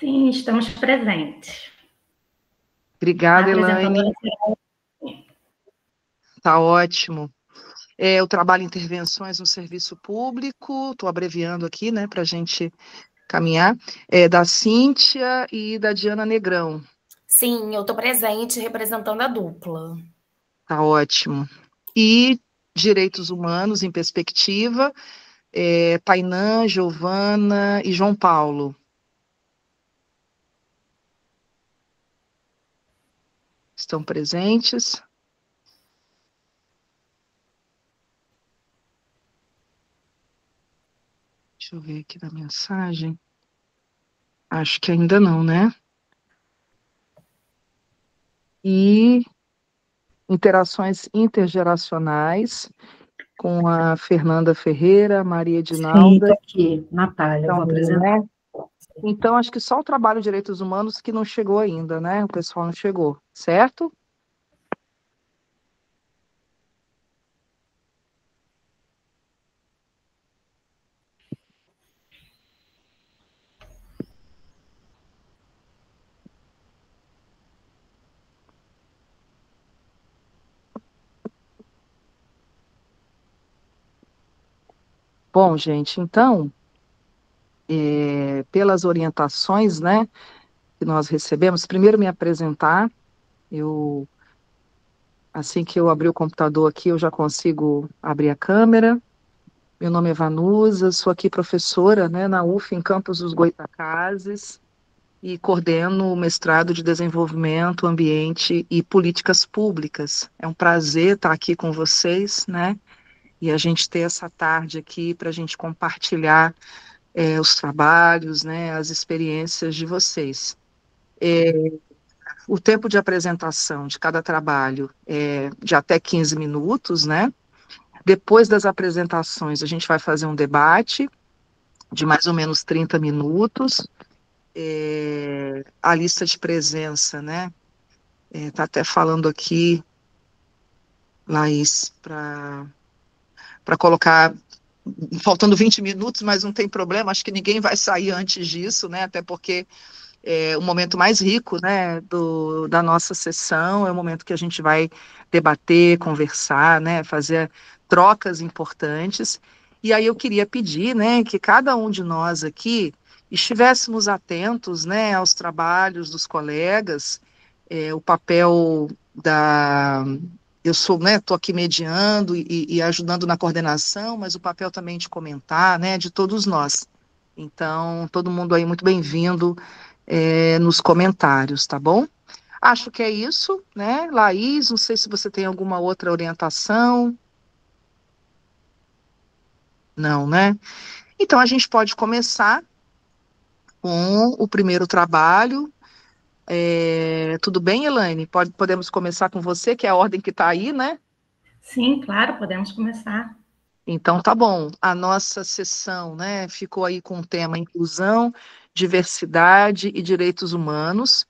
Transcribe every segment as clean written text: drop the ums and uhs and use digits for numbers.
Sim, estamos presentes. Obrigada, Elaine. Está ótimo. O trabalho Intervenções no Serviço Público, estou abreviando aqui, né, para a gente caminhar, da Cíntia e da Diana Negrão. Sim, eu estou presente representando a dupla. Tá ótimo. E Direitos Humanos em Perspectiva, Tainã, Giovana e João Paulo. Estão presentes? Deixa eu ver aqui na mensagem. Acho que ainda não, né? E interações intergeracionais com a Fernanda Ferreira, Maria Edinalda. Sim, estou aqui, Natália, eu vou apresentar. Né? Então, acho que só o trabalho de Direitos Humanos que não chegou ainda, né? O pessoal não chegou, certo? Bom, gente, então, pelas orientações, né, que nós recebemos, primeiro me apresentar, assim que eu abrir o computador aqui, eu já consigo abrir a câmera. Meu nome é Vanusa, sou aqui professora, né, na UF, em Campos dos Goytacazes, e coordeno o mestrado de Desenvolvimento, Ambiente e Políticas Públicas. É um prazer estar aqui com vocês, né, e a gente ter essa tarde aqui para a gente compartilhar os trabalhos, né, as experiências de vocês. O tempo de apresentação de cada trabalho é de até 15 minutos, né? Depois das apresentações, a gente vai fazer um debate de mais ou menos 30 minutos. A lista de presença, né? Está até falando aqui, Laís, para colocar, faltando 20 minutos, mas não tem problema, acho que ninguém vai sair antes disso, né? Até porque o momento mais rico, né, da nossa sessão é o momento que a gente vai debater, conversar, né, fazer trocas importantes. E aí eu queria pedir, né, que cada um de nós aqui estivéssemos atentos, né, aos trabalhos dos colegas, o papel da... Eu sou, né, estou aqui mediando e ajudando na coordenação, mas o papel também de comentar, né, de todos nós. Então, todo mundo aí muito bem-vindo nos comentários, tá bom? Acho que é isso, né? Laís, não sei se você tem alguma outra orientação. Não, né? Então, a gente pode começar com o primeiro trabalho. Tudo bem, Elaine? Podemos começar com você, que é a ordem que está aí, né? Sim, claro, podemos começar. Então, tá bom. A nossa sessão, né, ficou aí com o tema Inclusão, Diversidade e Direitos Humanos.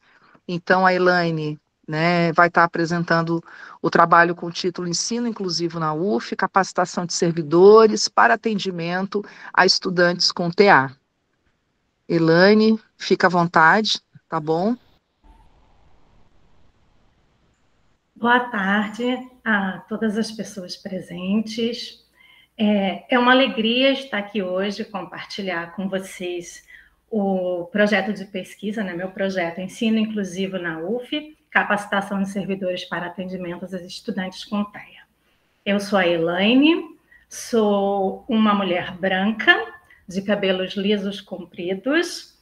Então, a Elaine, né, vai estar apresentando o trabalho com o título Ensino Inclusivo na UF, Capacitação de Servidores para Atendimento a Estudantes com TA. Elaine, fica à vontade, tá bom? Boa tarde a todas as pessoas presentes. É uma alegria estar aqui hoje, compartilhar com vocês o projeto de pesquisa, né, meu projeto Ensino Inclusivo na UF, Capacitação de Servidores para Atendimento aos Estudantes com TEA. Eu sou a Elaine, sou uma mulher branca, de cabelos lisos compridos.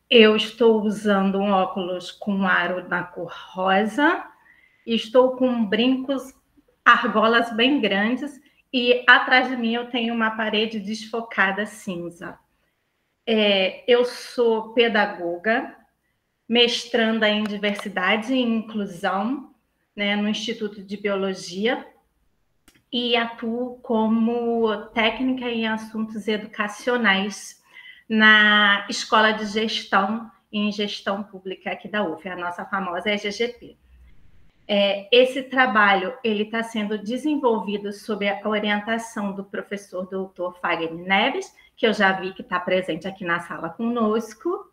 Eu estou usando um óculos com aro na cor rosa, estou com brincos, argolas bem grandes, e atrás de mim eu tenho uma parede desfocada cinza. Eu sou pedagoga, mestranda em diversidade e inclusão, né, no Instituto de Biologia, e atuo como técnica em assuntos educacionais na Escola de Gestão em Gestão Pública aqui da UF, a nossa famosa EGGP. Esse trabalho ele está sendo desenvolvido sob a orientação do professor doutor Fagner Neves, que eu já vi que está presente aqui na sala conosco.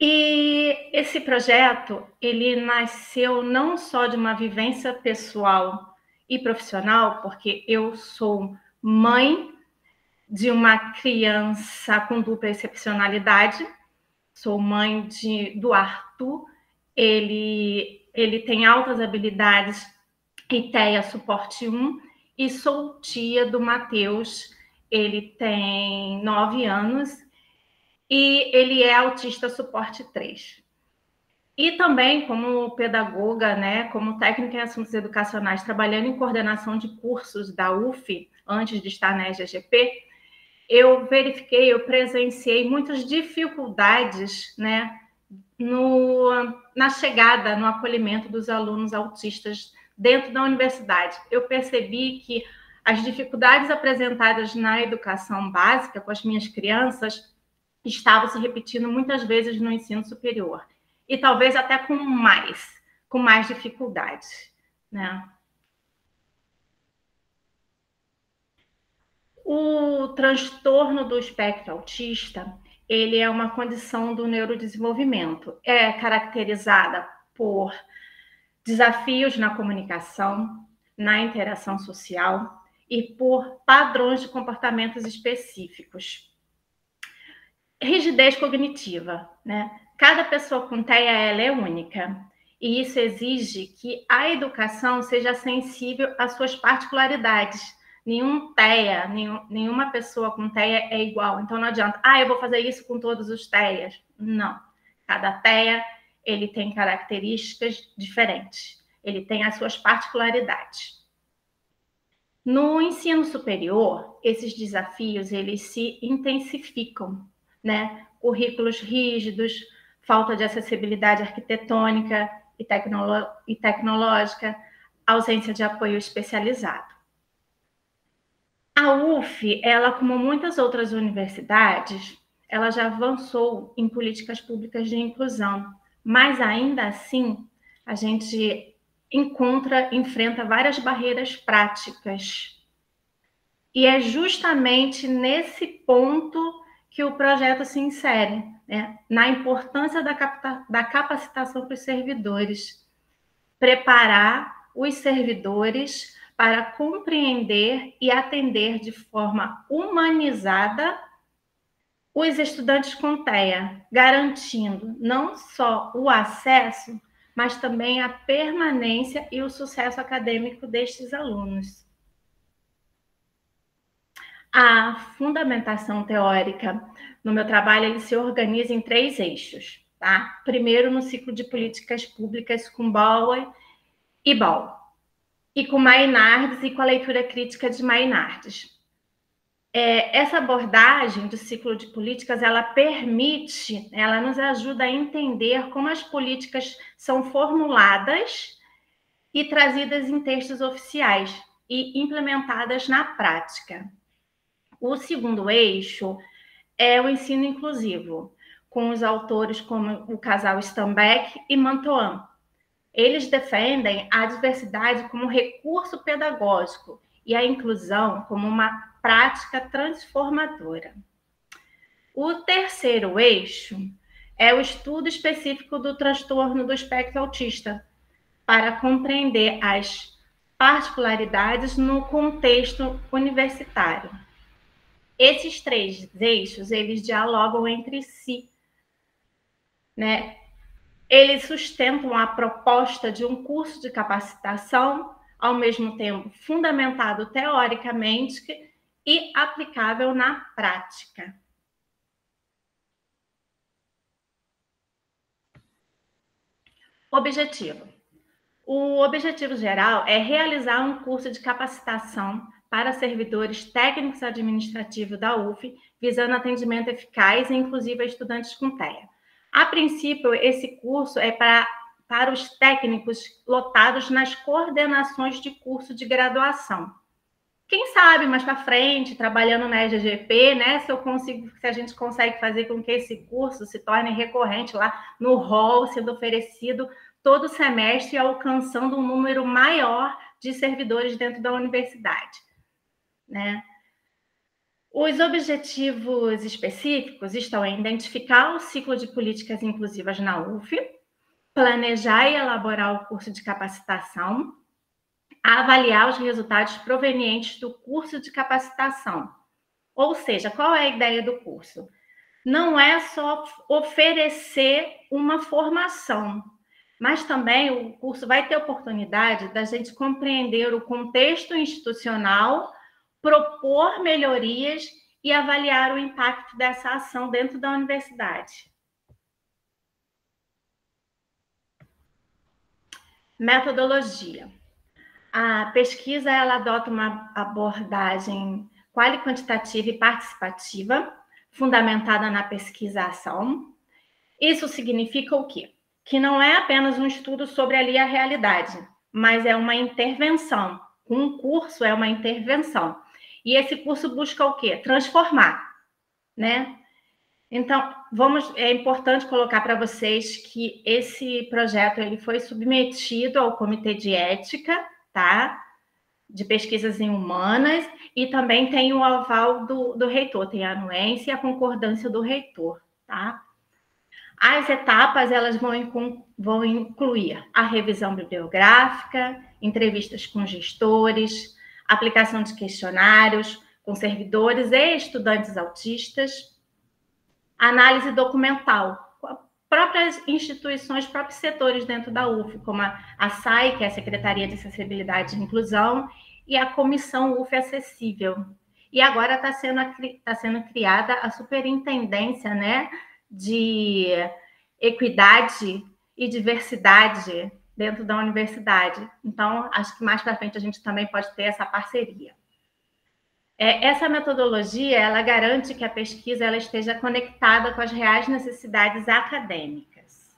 E esse projeto, ele nasceu não só de uma vivência pessoal e profissional, porque eu sou mãe de uma criança com dupla excepcionalidade, sou mãe do Arthur, ele tem altas habilidades ITEA Suporte 1, e sou tia do Matheus, ele tem 9 anos, e ele é autista suporte 3. E também, como pedagoga, né, como técnica em assuntos educacionais, trabalhando em coordenação de cursos da UF, antes de estar na EGGP, eu verifiquei, eu presenciei muitas dificuldades, né, na chegada, no acolhimento dos alunos autistas dentro da universidade. Eu percebi que as dificuldades apresentadas na educação básica com as minhas crianças estavam se repetindo muitas vezes no ensino superior. E talvez até com mais dificuldades, né? O transtorno do espectro autista, ele é uma condição do neurodesenvolvimento. É caracterizada por desafios na comunicação, na interação social e por padrões de comportamentos específicos. Rigidez cognitiva, né? Cada pessoa com TEA, ela é única. E isso exige que a educação seja sensível às suas particularidades. Nenhum TEA, nenhuma pessoa com TEA é igual. Então não adianta, eu vou fazer isso com todos os TEAs. Não. Cada TEA, ele tem características diferentes. Ele tem as suas particularidades. No ensino superior, esses desafios, eles se intensificam, né? Currículos rígidos, falta de acessibilidade arquitetônica e tecnológica, ausência de apoio especializado. A UF, ela, como muitas outras universidades, ela já avançou em políticas públicas de inclusão, mas ainda assim, a gente enfrenta várias barreiras práticas. E é justamente nesse ponto que o projeto se insere, né? Na importância da capacitação para os servidores, preparar os servidores para compreender e atender de forma humanizada os estudantes com TEA, garantindo não só o acesso, mas também a permanência e o sucesso acadêmico destes alunos. A fundamentação teórica no meu trabalho, ele se organiza em 3 eixos, tá? Primeiro, no ciclo de políticas públicas com Bauer e Ball, e com Maynardes e com a leitura crítica de Maynardes. Essa abordagem do ciclo de políticas, ela nos ajuda a entender como as políticas são formuladas e trazidas em textos oficiais e implementadas na prática. O segundo eixo é o ensino inclusivo, com os autores como o casal Stambeck e Mantoan. Eles defendem a diversidade como recurso pedagógico e a inclusão como uma prática transformadora. O terceiro eixo é o estudo específico do transtorno do espectro autista, para compreender as particularidades no contexto universitário. Esses 3 eixos, eles dialogam entre si, né? Eles sustentam a proposta de um curso de capacitação, ao mesmo tempo fundamentado teoricamente e aplicável na prática. Objetivo. O objetivo geral é realizar um curso de capacitação para servidores técnicos administrativos da UF, visando atendimento eficaz e inclusivo a estudantes com TEA. A princípio, esse curso é para os técnicos lotados nas coordenações de curso de graduação. Quem sabe, mais para frente, trabalhando na EGGP, né, se a gente consegue fazer com que esse curso se torne recorrente lá no hall, sendo oferecido todo semestre, alcançando um número maior de servidores dentro da universidade, né? Os objetivos específicos estão em identificar o ciclo de políticas inclusivas na UF, planejar e elaborar o curso de capacitação, avaliar os resultados provenientes do curso de capacitação. Ou seja, qual é a ideia do curso? Não é só oferecer uma formação, mas também o curso vai ter oportunidade da gente compreender o contexto institucional, propor melhorias e avaliar o impacto dessa ação dentro da universidade. Metodologia. A pesquisa ela adota uma abordagem quali-quantitativa e participativa, fundamentada na pesquisa-ação. Isso significa o quê? Que não é apenas um estudo sobre ali a realidade, mas é uma intervenção. Um curso é uma intervenção. E esse curso busca o quê? Transformar, né? Então, é importante colocar para vocês que esse projeto ele foi submetido ao Comitê de Ética, tá? De Pesquisas em Humanas, e também tem o aval do reitor, tem a anuência e a concordância do reitor, tá? As etapas elas vão incluir a revisão bibliográfica, entrevistas com gestores, aplicação de questionários com servidores e estudantes autistas, análise documental, próprias instituições, próprios setores dentro da UF, como a SAI, que é a Secretaria de Acessibilidade e Inclusão, e a Comissão UF Acessível. E agora está sendo criada a Superintendência, né, de Equidade e Diversidade dentro da universidade. Então, acho que mais para frente a gente também pode ter essa parceria. Essa metodologia, ela garante que a pesquisa ela esteja conectada com as reais necessidades acadêmicas.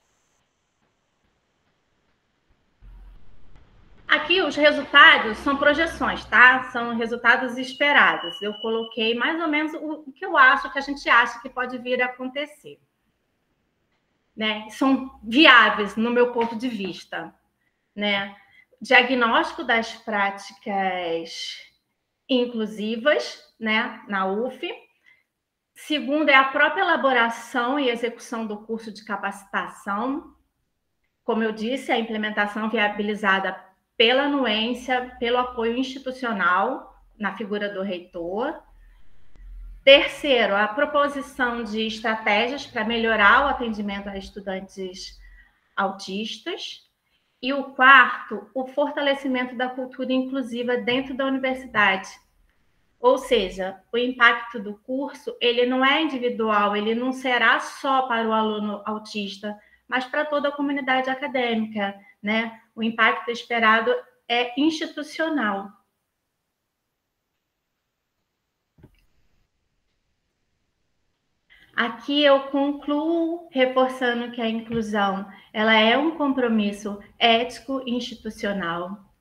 Aqui, os resultados são projeções, tá? São resultados esperados. Eu coloquei mais ou menos o que eu acho, que a gente acha que pode vir a acontecer. Né? São viáveis, no meu ponto de vista. Né? Diagnóstico das práticas inclusivas, né, na UF. Segundo, é a própria elaboração e execução do curso de capacitação. Como eu disse, a implementação viabilizada pela anuência, pelo apoio institucional, na figura do reitor. Terceiro, a proposição de estratégias para melhorar o atendimento a estudantes autistas. E o quarto, o fortalecimento da cultura inclusiva dentro da universidade. Ou seja, o impacto do curso, ele não é individual, ele não será só para o aluno autista, mas para toda a comunidade acadêmica, né? O impacto esperado é institucional. Aqui eu concluo reforçando que a inclusão ela é um compromisso ético e institucional.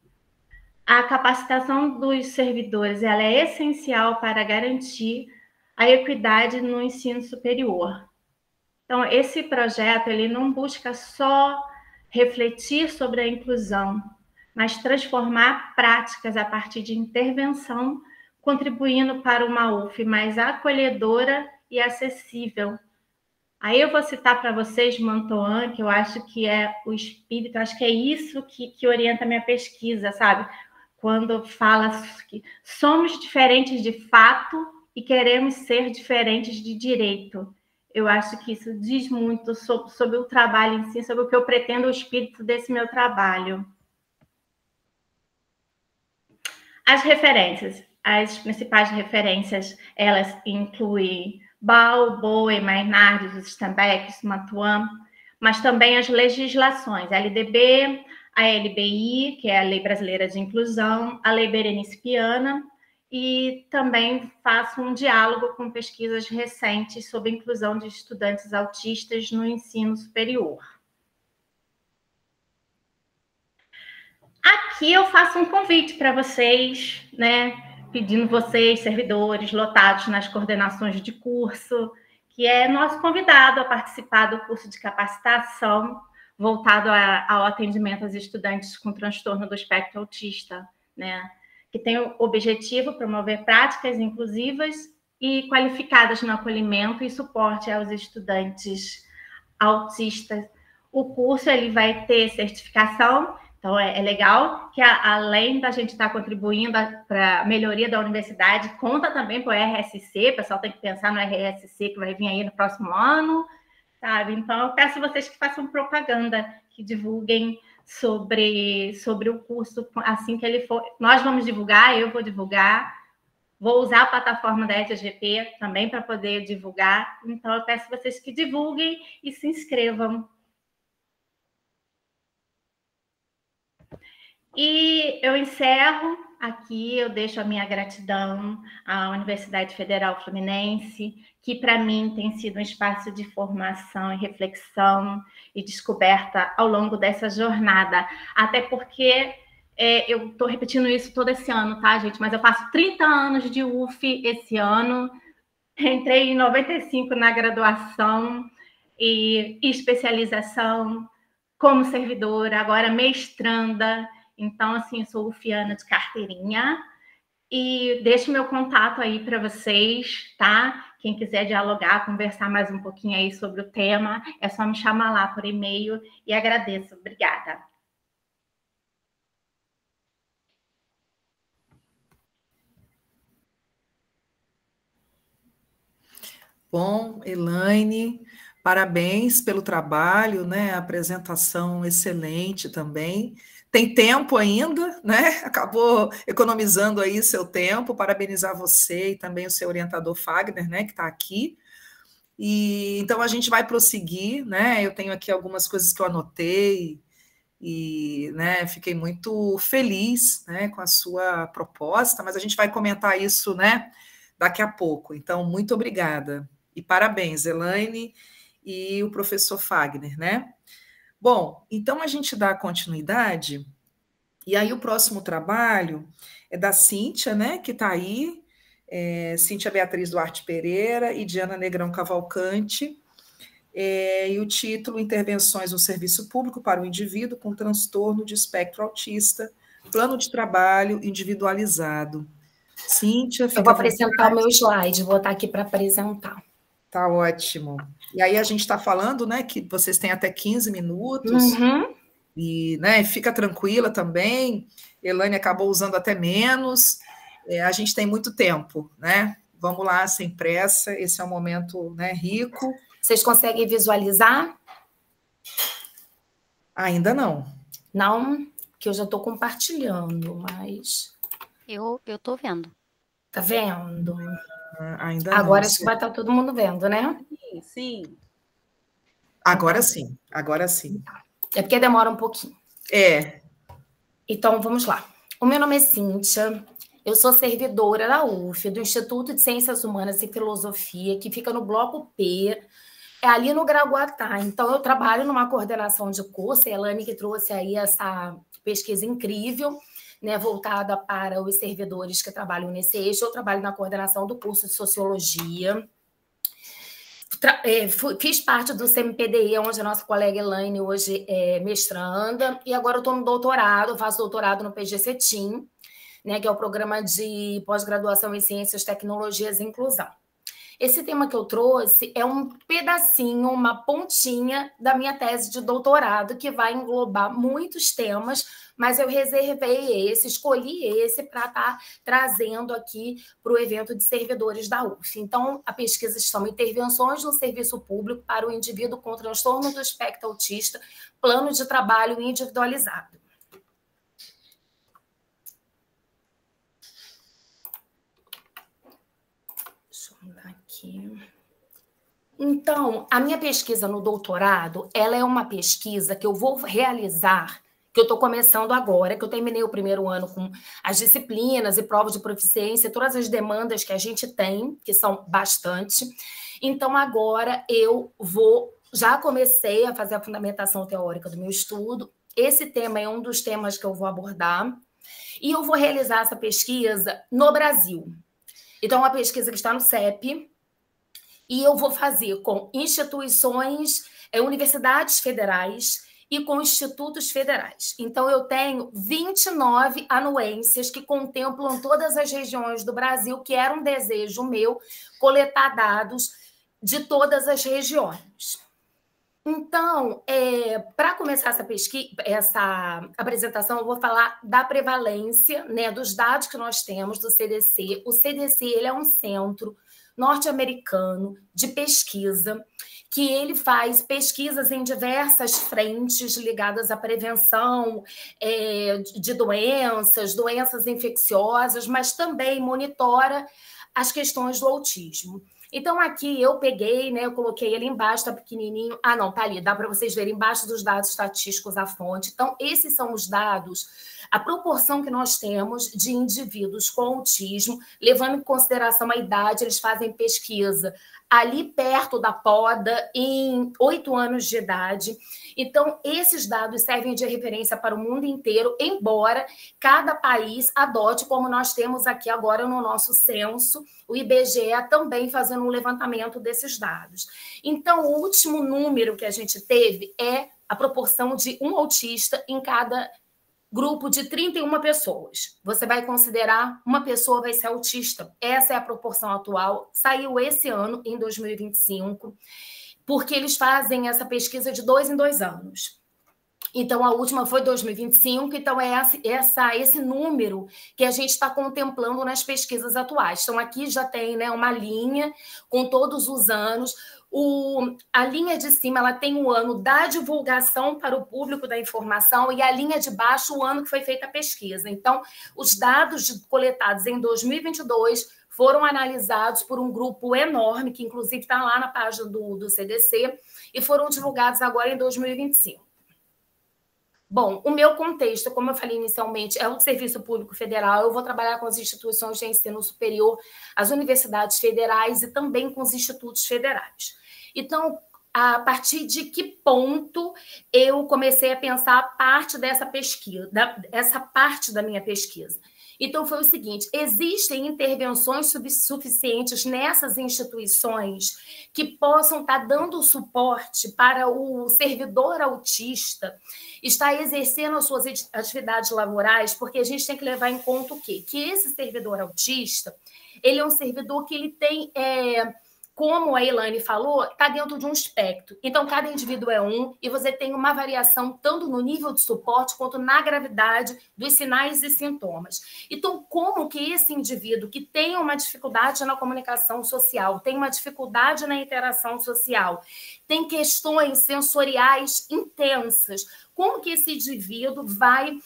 A capacitação dos servidores ela é essencial para garantir a equidade no ensino superior. Então, esse projeto ele não busca só refletir sobre a inclusão, mas transformar práticas a partir de intervenção, contribuindo para uma UF mais acolhedora e acessível. Aí eu vou citar para vocês Mantoan, que eu acho que é o espírito, acho que é isso que orienta a minha pesquisa, sabe? Quando fala que somos diferentes de fato e queremos ser diferentes de direito. Eu acho que isso diz muito sobre o trabalho em si, sobre o que eu pretendo, o espírito desse meu trabalho. As referências. As principais referências, elas incluem Bal, Boe, Maynard, Stenbeck, Mantoan, mas também as legislações, a LDB, a LBI, que é a Lei Brasileira de Inclusão, a Lei Berenice Piana, e também faço um diálogo com pesquisas recentes sobre a inclusão de estudantes autistas no ensino superior. Aqui eu faço um convite para vocês, né? Pedindo vocês, servidores, lotados nas coordenações de curso, que é nosso convidado a participar do curso de capacitação voltado ao atendimento aos estudantes com transtorno do espectro autista, né? Que tem o objetivo de promover práticas inclusivas e qualificadas no acolhimento e suporte aos estudantes autistas. O curso ele vai ter certificação, então é legal que além da gente estar contribuindo para a melhoria da universidade, conta também para o RSC, o pessoal tem que pensar no RSC que vai vir aí no próximo ano, sabe? Então eu peço a vocês que façam propaganda, que divulguem sobre o curso assim que ele for. Nós vamos divulgar, eu vou divulgar, vou usar a plataforma da ETGP também para poder divulgar. Então, eu peço a vocês que divulguem e se inscrevam. E eu encerro aqui, eu deixo a minha gratidão à Universidade Federal Fluminense, que para mim tem sido um espaço de formação e reflexão e descoberta ao longo dessa jornada. Até porque eu estou repetindo isso todo esse ano, tá, gente? Mas eu faço 30 anos de UF esse ano. Entrei em 95 na graduação e especialização como servidora, agora mestranda. Então, assim, sou ufiana de carteirinha. E deixo meu contato aí para vocês, tá? Quem quiser dialogar, conversar mais um pouquinho aí sobre o tema, é só me chamar lá por e-mail e agradeço. Obrigada. Bom, Elaine, parabéns pelo trabalho, né? Apresentação excelente também. Tem tempo ainda, né? Acabou economizando aí seu tempo. Parabenizar você e também o seu orientador Fagner, né? Que está aqui. E então a gente vai prosseguir, né? Eu tenho aqui algumas coisas que eu anotei e, né? Fiquei muito feliz, né? Com a sua proposta, mas a gente vai comentar isso, né? Daqui a pouco. Então, muito obrigada. E parabéns, Elaine e o professor Fagner, né? Bom, então a gente dá continuidade, e aí o próximo trabalho é da Cíntia, né, que está aí, Cíntia Beatriz Duarte Pereira e Diana Negrão Cavalcante, e o título Intervenções no Serviço Público para o Indivíduo com Transtorno de Espectro Autista, Plano de Trabalho Individualizado. Cíntia, fica eu vou apresentar o meu slide, vou botar aqui para apresentar. Tá ótimo. E aí a gente está falando, né, que vocês têm até 15 minutos, e, né, fica tranquila também, Elaine acabou usando até menos, a gente tem muito tempo, né? Vamos lá, sem pressa, esse é um momento, né, rico. Vocês conseguem visualizar? Ainda não. Não, que eu já estou compartilhando, mas... Eu estou vendo. Tá vendo? Ainda não. Agora acho que vai estar todo mundo vendo, né? Sim. Agora sim, agora sim. É porque demora um pouquinho. Então, vamos lá. O meu nome é Cíntia, eu sou servidora da UF, do Instituto de Ciências Humanas e Filosofia, que fica no Bloco P, ali no Graguatá. Então, eu trabalho numa coordenação de curso, a Elaine que trouxe aí essa pesquisa incrível, né, voltada para os servidores que trabalham nesse eixo. Eu trabalho na coordenação do curso de Sociologia. Fiz parte do CMPDI, onde a nossa colega Elaine hoje é mestranda, e agora eu estou no doutorado, faço doutorado no PG-CETIM, né, que é o Programa de Pós-Graduação em Ciências, Tecnologias e Inclusão. Esse tema que eu trouxe é um pedacinho, uma pontinha da minha tese de doutorado, que vai englobar muitos temas, mas eu reservei esse, escolhi esse para estar trazendo aqui para o evento de servidores da UF. Então, a pesquisa se chama Intervenções no Serviço Público para o Indivíduo com Transtorno do Espectro Autista, Plano de Trabalho Individualizado. Deixa eu mudar aqui. Então, a minha pesquisa no doutorado, ela é uma pesquisa que eu vou realizar, que eu estou começando agora, que eu terminei o primeiro ano com as disciplinas e provas de proficiência, todas as demandas que a gente tem, que são bastante. Então, agora eu já comecei a fazer a fundamentação teórica do meu estudo. Esse tema é um dos temas que eu vou abordar. E eu vou realizar essa pesquisa no Brasil. Então, é uma pesquisa que está no CEP, e eu vou fazer com instituições, universidades federais e com institutos federais. Então, eu tenho 29 anuências que contemplam todas as regiões do Brasil, que era um desejo meu coletar dados de todas as regiões. Então, para começar essa apresentação, eu vou falar da prevalência, né, dos dados que nós temos do CDC. O CDC ele é um centro norte-americano de pesquisa, que ele faz pesquisas em diversas frentes ligadas à prevenção de doenças infecciosas, mas também monitora as questões do autismo. Então, aqui eu peguei, né, eu coloquei ele embaixo, tá pequenininho. Ah, não, tá ali, dá para vocês verem embaixo dos dados estatísticos a fonte. Então, esses são os dados, a proporção que nós temos de indivíduos com autismo, levando em consideração a idade, eles fazem pesquisa ali perto da poda, em 8 anos de idade. Então, esses dados servem de referência para o mundo inteiro, embora cada país adote, como nós temos aqui agora no nosso censo, o IBGE também fazendo um levantamento desses dados. Então, o último número que a gente teve é a proporção de um autista em cada grupo de 31 pessoas. Você vai considerar uma pessoa vai ser autista. Essa é a proporção atual. Saiu esse ano, em 2025, porque eles fazem essa pesquisa de 2 em 2 anos. Então, a última foi 2025, então é esse número que a gente está contemplando nas pesquisas atuais. Então, aqui já tem, né, uma linha com todos os anos. A linha de cima ela tem o ano da divulgação para o público da informação e a linha de baixo o ano que foi feita a pesquisa. Então, os dados coletados em 2022 foram analisados por um grupo enorme, que inclusive está lá na página do CDC, e foram divulgados agora em 2025. Bom, o meu contexto, como eu falei inicialmente, é o de serviço público federal. Eu vou trabalhar com as instituições de ensino superior, as universidades federais e também com os institutos federais. Então, a partir de que ponto eu comecei a pensar a parte dessa pesquisa, essa parte da minha pesquisa? Então, foi o seguinte, existem intervenções suficientes nessas instituições que possam estar dando suporte para o servidor autista estar exercendo as suas atividades laborais, porque a gente tem que levar em conta o quê? Que esse servidor autista, ele é um servidor que ele tem... como a Elaine falou, está dentro de um espectro. Então, cada indivíduo é um e você tem uma variação tanto no nível de suporte quanto na gravidade dos sinais e sintomas. Então, como que esse indivíduo que tem uma dificuldade na comunicação social, tem uma dificuldade na interação social, tem questões sensoriais intensas, como que esse indivíduo vai...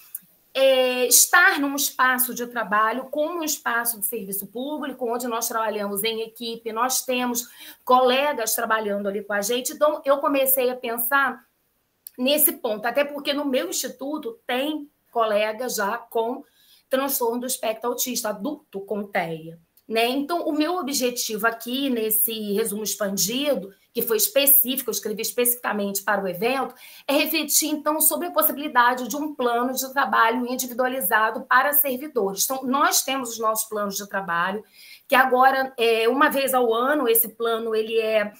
estar num espaço de trabalho como um espaço de serviço público, onde nós trabalhamos em equipe, nós temos colegas trabalhando ali com a gente. Então, eu comecei a pensar nesse ponto, até porque no meu instituto tem colegas já com transtorno do espectro autista, adulto com TEA. Né? Então, o meu objetivo aqui, nesse resumo expandido, que foi específico, eu escrevi especificamente para o evento, é refletir, então, sobre a possibilidade de um plano de trabalho individualizado para servidores. Então, nós temos os nossos planos de trabalho, que agora, uma vez ao ano, esse plano ele é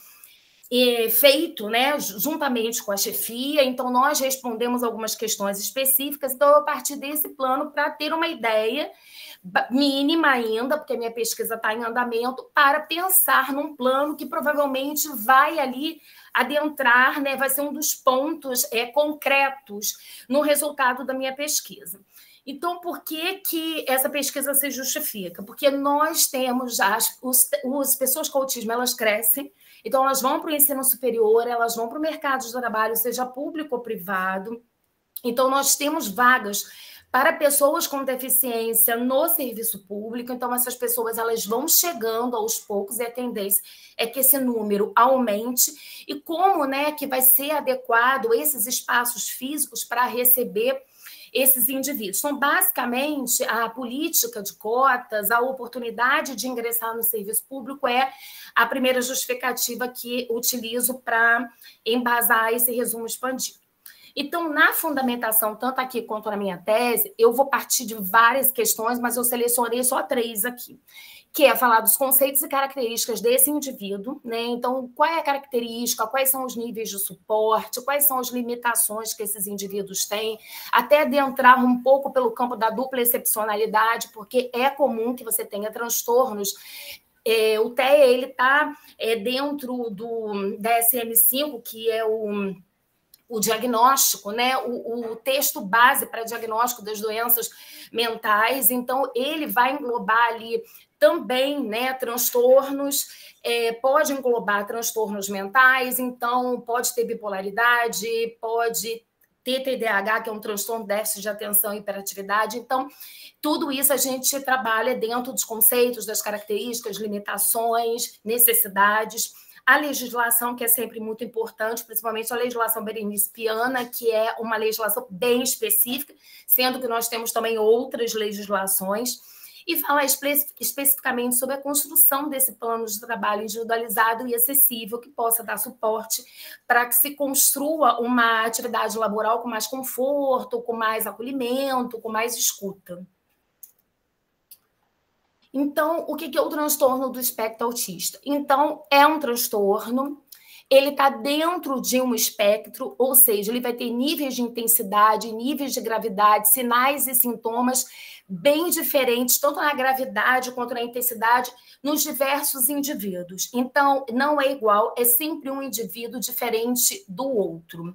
feito, né, juntamente com a chefia, então nós respondemos algumas questões específicas, então eu parti desse plano para ter uma ideia mínima ainda, porque a minha pesquisa está em andamento, para pensar num plano que provavelmente vai ali adentrar, né, vai ser um dos pontos concretos no resultado da minha pesquisa. Então, por que essa pesquisa se justifica? Porque nós temos as pessoas com autismo, elas crescem, então elas vão para o ensino superior, elas vão para o mercado de trabalho, seja público ou privado. Então, nós temos vagas para pessoas com deficiência no serviço público, então essas pessoas elas vão chegando aos poucos e a tendência é que esse número aumente. E como, né, que vai ser adequado esses espaços físicos para receber esses indivíduos? Então, basicamente, a política de cotas, a oportunidade de ingressar no serviço público é a primeira justificativa que utilizo para embasar esse resumo expandido. Então, na fundamentação, tanto aqui quanto na minha tese, eu vou partir de várias questões, mas eu selecionei só 3 aqui, que é falar dos conceitos e características desse indivíduo, né? Então, qual é a característica, quais são os níveis de suporte, quais são as limitações que esses indivíduos têm, até adentrar um pouco pelo campo da dupla excepcionalidade, porque é comum que você tenha transtornos. O TEA, ele está dentro do DSM-5, que é o diagnóstico, né? O texto base para diagnóstico das doenças mentais. Então, ele vai englobar ali também, né, transtornos, pode englobar transtornos mentais, então pode ter bipolaridade, pode ter TDAH, que é um transtorno de déficit de atenção e hiperatividade. Então, tudo isso a gente trabalha dentro dos conceitos, das características, limitações, necessidades. A legislação, que é sempre muito importante, principalmente a legislação berenice-piana, que é uma legislação bem específica, sendo que nós temos também outras legislações, e falar especificamente sobre a construção desse plano de trabalho individualizado e acessível que possa dar suporte para que se construa uma atividade laboral com mais conforto, com mais acolhimento, com mais escuta. Então, o que é o transtorno do espectro autista? Então, é um transtorno, ele está dentro de um espectro, ou seja, ele vai ter níveis de intensidade, níveis de gravidade, sinais e sintomas bem diferentes, tanto na gravidade quanto na intensidade, nos diversos indivíduos. Então, não é igual, é sempre um indivíduo diferente do outro.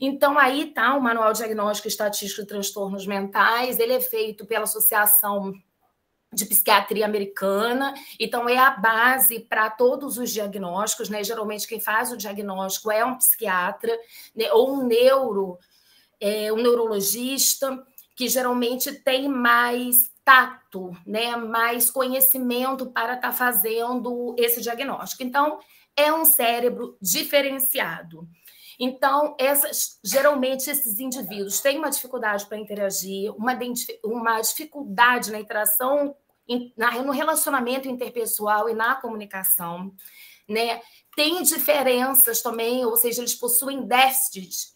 Então, aí está o Manual Diagnóstico e Estatístico de Transtornos Mentais, ele é feito pela Associação de Psiquiatria Americana, então é a base para todos os diagnósticos, né? Geralmente quem faz o diagnóstico é um psiquiatra, né? Ou um neurologista, que geralmente tem mais tato, né? Mais conhecimento para estar fazendo esse diagnóstico. Então, é um cérebro diferenciado. Então, geralmente, esses indivíduos têm uma dificuldade para interagir, uma dificuldade na interação, no relacionamento interpessoal e na comunicação, né? Tem diferenças também, ou seja, eles possuem déficit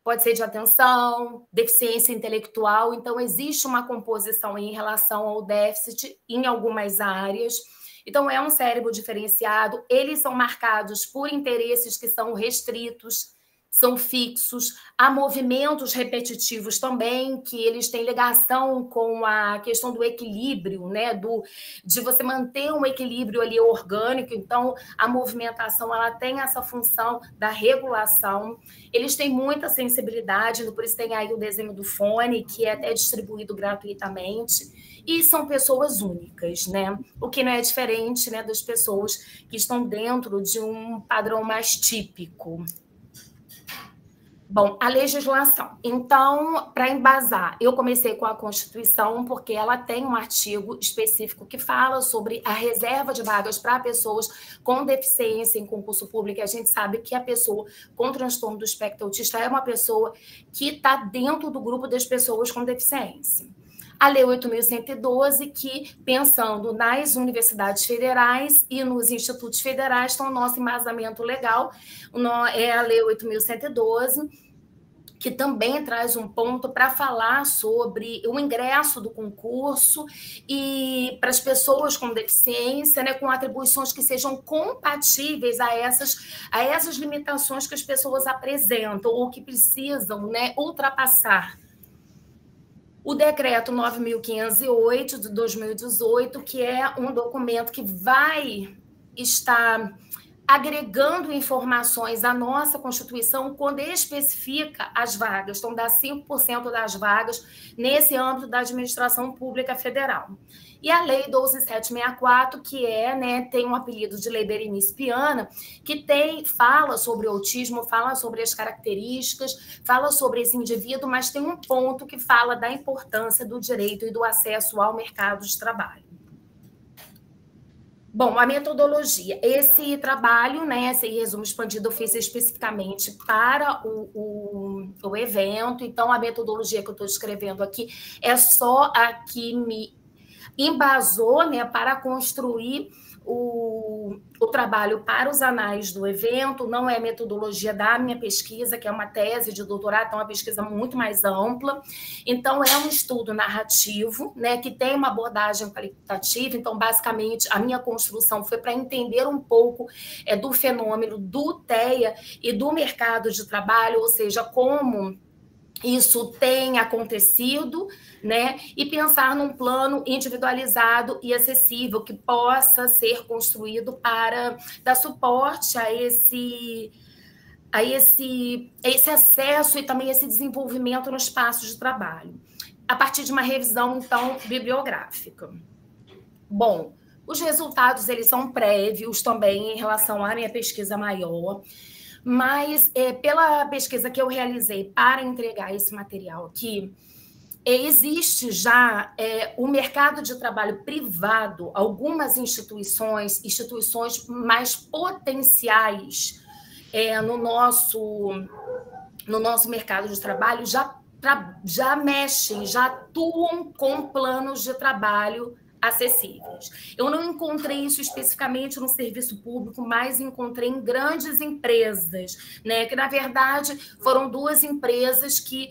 pode ser de atenção, deficiência intelectual, então existe uma composição em relação ao déficit em algumas áreas. Então, é um cérebro diferenciado, eles são marcados por interesses que são restritos, são fixos, há movimentos repetitivos também, que eles têm ligação com a questão do equilíbrio, né? De você manter um equilíbrio ali orgânico, então a movimentação ela tem essa função da regulação, eles têm muita sensibilidade, por isso tem aí o desenho do fone, que é até distribuído gratuitamente, e são pessoas únicas, né? O que não é diferente, né, das pessoas que estão dentro de um padrão mais típico. Bom, a legislação. Então, para embasar, eu comecei com a Constituição, porque ela tem um artigo específico que fala sobre a reserva de vagas para pessoas com deficiência em concurso público. A gente sabe que a pessoa com transtorno do espectro autista é uma pessoa que está dentro do grupo das pessoas com deficiência. A Lei 8.112, que, pensando nas universidades federais e nos institutos federais, então o nosso embasamento legal é a Lei 8.112, que também traz um ponto para falar sobre o ingresso do concurso e para as pessoas com deficiência, né, com atribuições que sejam compatíveis a essas limitações que as pessoas apresentam ou que precisam, né, ultrapassar. O decreto 9.508 de 2018, que é um documento que vai estar agregando informações à nossa Constituição quando especifica as vagas, então dá 5% das vagas nesse âmbito da administração pública federal. E a Lei 12.764, que tem um apelido de Lei Berenice-Piana, que fala sobre o autismo, fala sobre as características, fala sobre esse indivíduo, mas tem um ponto que fala da importância do direito e do acesso ao mercado de trabalho. Bom, a metodologia. Esse trabalho, esse resumo expandido, eu fiz especificamente para o evento, então a metodologia que eu estou descrevendo aqui é só a que me embasou, para construir o trabalho para os anais do evento, não é metodologia da minha pesquisa, que é uma tese de doutorado, então é uma pesquisa muito mais ampla. Então, é um estudo narrativo, né, que tem uma abordagem qualitativa. Então, basicamente, a minha construção foi para entender um pouco do fenômeno do TEA e do mercado de trabalho, ou seja, como isso tem acontecido, né? E pensar num plano individualizado e acessível que possa ser construído para dar suporte a esse acesso e também esse desenvolvimento no espaço de trabalho, a partir de uma revisão, então, bibliográfica. Bom, os resultados, eles são prévios também em relação à minha pesquisa maior, mas pela pesquisa que eu realizei para entregar esse material aqui, existe já o mercado de trabalho privado, algumas instituições mais potenciais no nosso mercado de trabalho já mexem, já atuam com planos de trabalho acessíveis. Eu não encontrei isso especificamente no serviço público, mas encontrei em grandes empresas, né, que, na verdade, foram 2 empresas que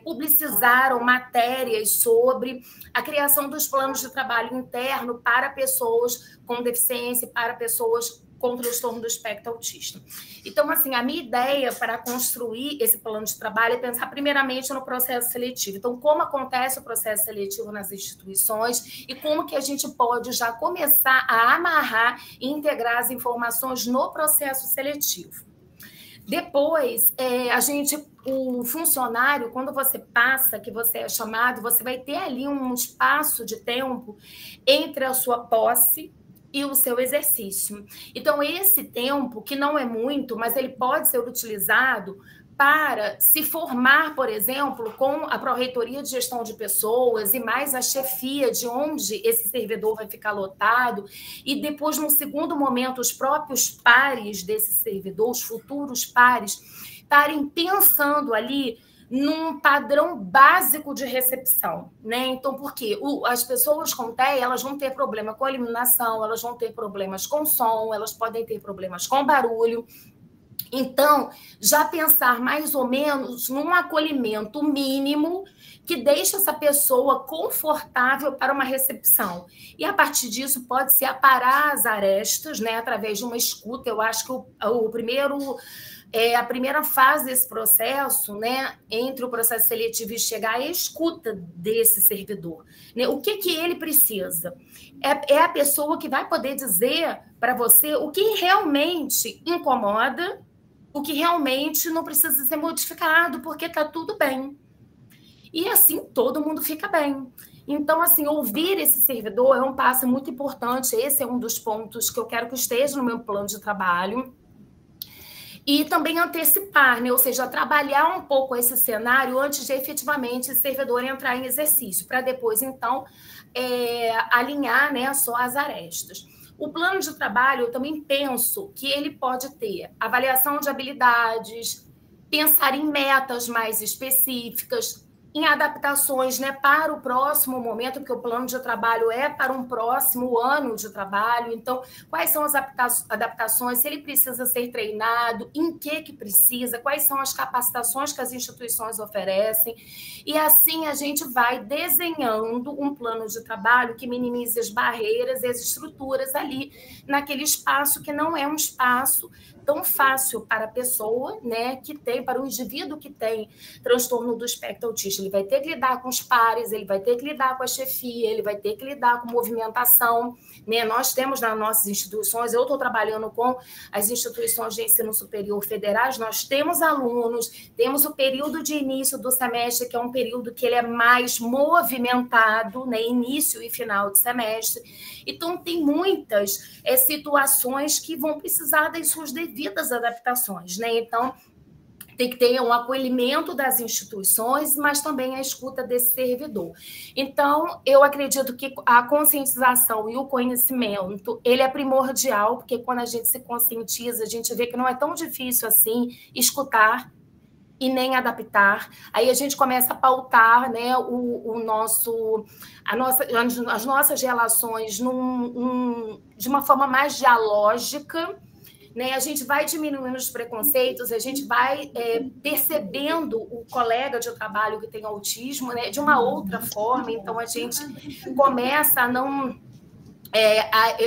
publicizaram matérias sobre a criação dos planos de trabalho interno para pessoas com deficiência, para pessoas com transtorno do espectro autista. Então, assim, a minha ideia para construir esse plano de trabalho é pensar primeiramente no processo seletivo. Então, como acontece o processo seletivo nas instituições e como que a gente pode já começar a amarrar e integrar as informações no processo seletivo. Depois, o funcionário, quando você passa, que você é chamado, você vai ter ali um espaço de tempo entre a sua posse e o seu exercício. Então, esse tempo, que não é muito, mas ele pode ser utilizado para se formar, por exemplo, com a Pró-Reitoria de Gestão de Pessoas e mais a chefia de onde esse servidor vai ficar lotado, e depois, no segundo momento, os próprios pares desse servidor, os futuros pares, estarem pensando ali num padrão básico de recepção, né? Então, porque as pessoas com TEA, elas vão ter problema com iluminação, elas vão ter problemas com som, elas podem ter problemas com barulho. Então, já pensar mais ou menos num acolhimento mínimo que deixe essa pessoa confortável para uma recepção. E, a partir disso, pode-se aparar as arestas, né, através de uma escuta. Eu acho que a primeira fase desse processo, né, entre o processo seletivo e chegar, é a escuta desse servidor, né? O que ele precisa? É a pessoa que vai poder dizer para você o que realmente incomoda, o que realmente não precisa ser modificado, porque está tudo bem. E assim todo mundo fica bem. Então, assim, ouvir esse servidor é um passo muito importante. Esse é um dos pontos que eu quero que esteja no meu plano de trabalho. E também antecipar, né? Ou seja, trabalhar um pouco esse cenário antes de efetivamente esse servidor entrar em exercício, para depois, então, alinhar, né, só as arestas. O plano de trabalho, eu também penso que ele pode ter avaliação de habilidades, pensar em metas mais específicas, em adaptações, né, para o próximo momento, porque o plano de trabalho é para um próximo ano de trabalho. Então, quais são as adaptações, se ele precisa ser treinado, em que precisa, quais são as capacitações que as instituições oferecem. E assim a gente vai desenhando um plano de trabalho que minimize as barreiras e as estruturas ali naquele espaço que não é um espaço tão fácil para a pessoa, né, que tem, para o indivíduo que tem transtorno do espectro autista. Ele vai ter que lidar com os pares, ele vai ter que lidar com a chefia, ele vai ter que lidar com movimentação, né? Nós temos nas nossas instituições, eu estou trabalhando com as instituições de ensino superior federais, nós temos alunos, temos o período de início do semestre, que é um período que ele é mais movimentado, né, início e final de semestre. Então, tem muitas situações que vão precisar das suas devidas adaptações, né? Então, tem que ter um acolhimento das instituições, mas também a escuta desse servidor. Então, eu acredito que a conscientização e o conhecimento, ele é primordial, porque quando a gente se conscientiza, a gente vê que não é tão difícil assim escutar, e nem adaptar. Aí a gente começa a pautar, né, as nossas relações de uma forma mais dialógica, né? A gente vai diminuindo os preconceitos, a gente vai percebendo o colega de trabalho que tem autismo, né, de uma outra forma. Então, a gente começa a não...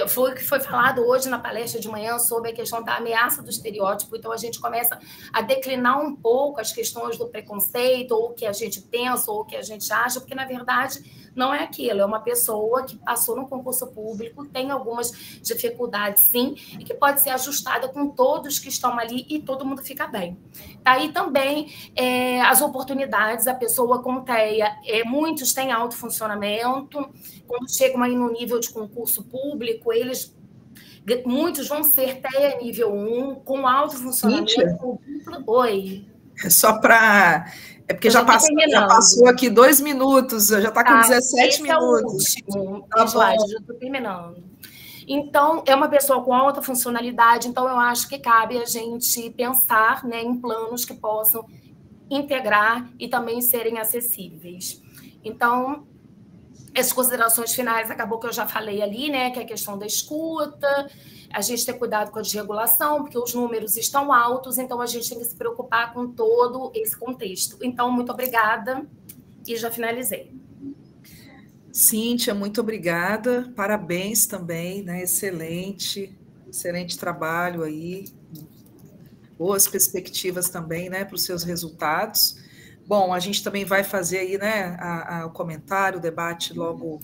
foi o que foi falado hoje na palestra de manhã sobre a questão da ameaça do estereótipo. Então, a gente começa a declinar um pouco as questões do preconceito, ou o que a gente pensa, ou o que a gente acha, porque, na verdade, não é aquilo. É uma pessoa que passou no concurso público, tem algumas dificuldades, sim, e que pode ser ajustada com todos que estão ali e todo mundo fica bem. Aí também as oportunidades, a pessoa com TEA, muitos têm alto funcionamento, quando chegam aí no nível de concurso público, muitos vão ser TEA nível 1, com alto funcionamento. Oi. É só para... É porque já passou aqui 2 minutos, já está com 17 minutos. É o último slide, já estou terminando. Então, é uma pessoa com alta funcionalidade, então eu acho que cabe a gente pensar, né, em planos que possam integrar e também serem acessíveis. Então, as considerações finais, acabou que eu já falei ali, né, que é a questão da escuta, a gente ter cuidado com a desregulação, porque os números estão altos, então a gente tem que se preocupar com todo esse contexto. Então, muito obrigada e já finalizei. Cíntia, muito obrigada, parabéns também, né? Excelente trabalho aí, boas perspectivas também, né, para os seus resultados. Bom, a gente também vai fazer aí, né, o comentário, o debate logo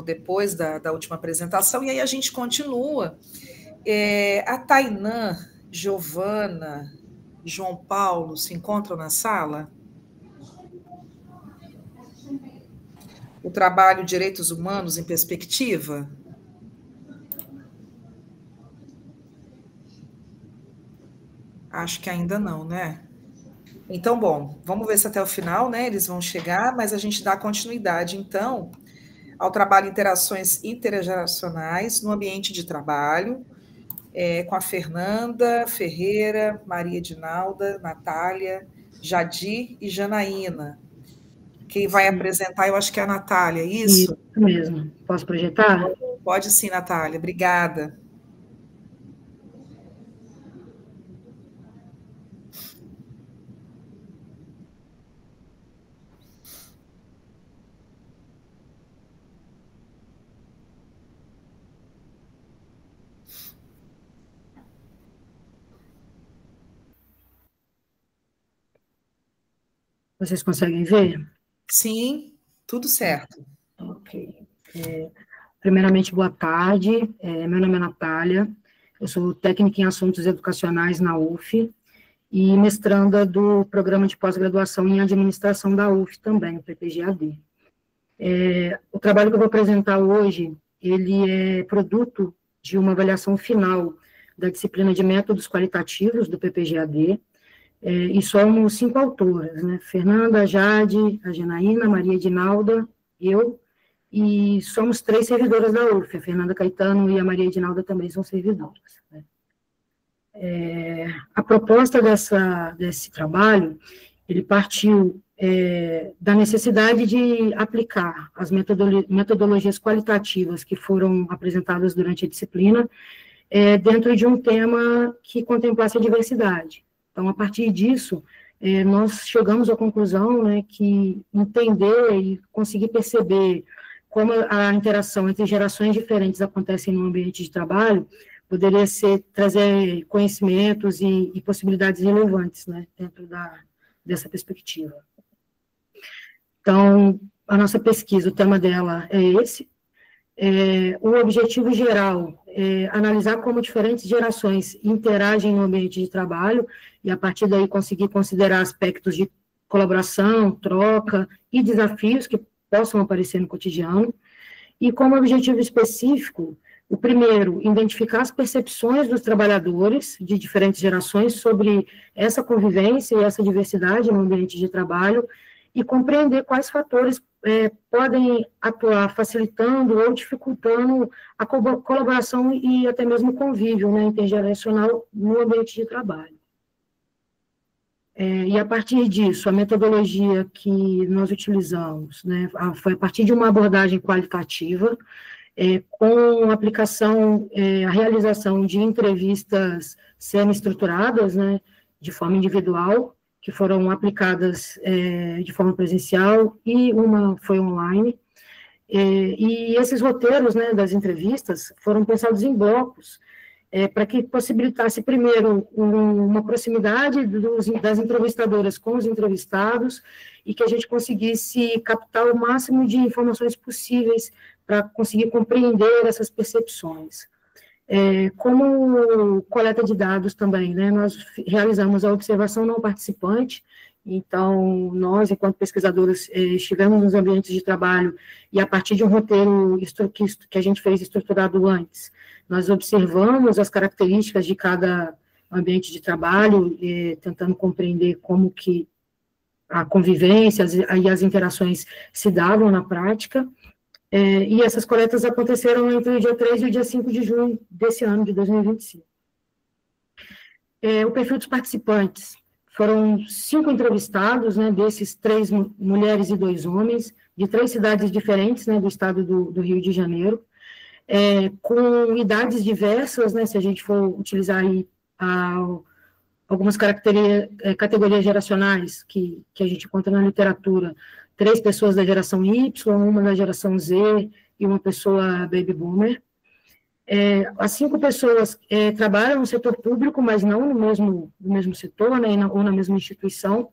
depois da última apresentação, e aí a gente continua. A Tainã, Giovana, João Paulo se encontram na sala? O trabalho Direitos Humanos em Perspectiva? Acho que ainda não, né? Então, bom, vamos ver se até o final, né, eles vão chegar, mas a gente dá continuidade, então, ao trabalho Interações Intergeracionais no Ambiente de Trabalho, com a Fernanda Ferreira, Maria Edinalda, Natália, Jadir e Janaína. Quem vai apresentar, eu acho que é a Natália, isso? Isso mesmo. Posso projetar? Pode sim, Natália. Obrigada. Vocês conseguem ver? Sim, tudo certo. Ok. Primeiramente, boa tarde. Meu nome é Natália, eu sou técnica em assuntos educacionais na UF e mestranda do programa de pós-graduação em administração da UF também, o PPG-AD. O trabalho que eu vou apresentar hoje, ele é produto de uma avaliação final da disciplina de métodos qualitativos do PPG-AD, e somos 5 autoras, né? Fernanda, Jade, a Janaína, Maria Edinalda, eu, e somos 3 servidoras da UF, a Fernanda Caetano e a Maria Edinalda também são servidoras, né? A proposta desse trabalho, ele partiu da necessidade de aplicar as metodologias qualitativas que foram apresentadas durante a disciplina dentro de um tema que contemplasse a diversidade. Então, a partir disso, nós chegamos à conclusão, né, que entender e conseguir perceber como a interação entre gerações diferentes acontece no ambiente de trabalho poderia trazer conhecimentos e possibilidades relevantes, né, dentro dessa perspectiva. Então, a nossa pesquisa, o tema dela é esse. O objetivo geral é analisar como diferentes gerações interagem no ambiente de trabalho e, a partir daí, conseguir considerar aspectos de colaboração, troca e desafios que possam aparecer no cotidiano. E, como objetivo específico, o primeiro, identificar as percepções dos trabalhadores de diferentes gerações sobre essa convivência e essa diversidade no ambiente de trabalho e compreender quais fatores podem atuar facilitando ou dificultando a colaboração e até mesmo o convívio, né, intergeracional no ambiente de trabalho. E a partir disso, a metodologia que nós utilizamos, né, foi a partir de uma abordagem qualitativa, com aplicação, a realização de entrevistas semi-estruturadas, né, de forma individual, que foram aplicadas de forma presencial, e uma foi online. E esses roteiros, né, das entrevistas foram pensados em blocos, para que possibilitasse, primeiro, uma proximidade das entrevistadoras com os entrevistados, e que a gente conseguisse captar o máximo de informações possíveis para conseguir compreender essas percepções. Como coleta de dados também, né, nós realizamos a observação não participante. Então, nós, enquanto pesquisadores, estivemos nos ambientes de trabalho, e a partir de um roteiro que a gente fez estruturado antes, nós observamos as características de cada ambiente de trabalho, tentando compreender como que a convivência e as interações se davam na prática, e essas coletas aconteceram entre o dia 3 e o dia 5 de junho desse ano, de 2025. O perfil dos participantes: foram 5 entrevistados, né, desses 3 mulheres e 2 homens, de 3 cidades diferentes, né, do estado do Rio de Janeiro, com idades diversas, né, se a gente for utilizar aí algumas categorias geracionais que a gente encontra na literatura: 3 pessoas da geração Y, uma da geração Z e uma pessoa baby boomer. As 5 pessoas trabalham no setor público, mas não no mesmo setor, né, ou na mesma instituição,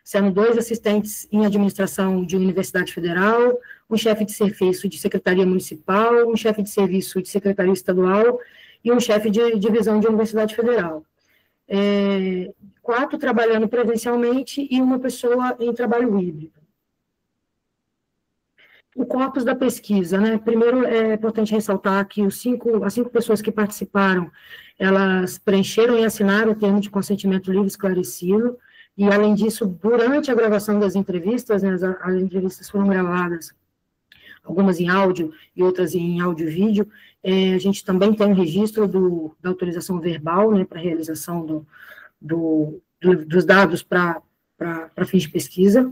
sendo 2 assistentes em administração de universidade federal, um chefe de serviço de secretaria municipal, um chefe de serviço de secretaria estadual e um chefe de divisão de universidade federal. 4 trabalhando presencialmente e uma pessoa em trabalho híbrido. O corpus da pesquisa, né? Primeiro, é importante ressaltar que as 5 pessoas que participaram, elas preencheram e assinaram o termo de consentimento livre esclarecido, e, além disso, durante a gravação das entrevistas, né, as entrevistas foram gravadas, algumas em áudio e outras em áudio e vídeo, a gente também tem um registro da autorização verbal, né, para a realização dos dados para fins de pesquisa.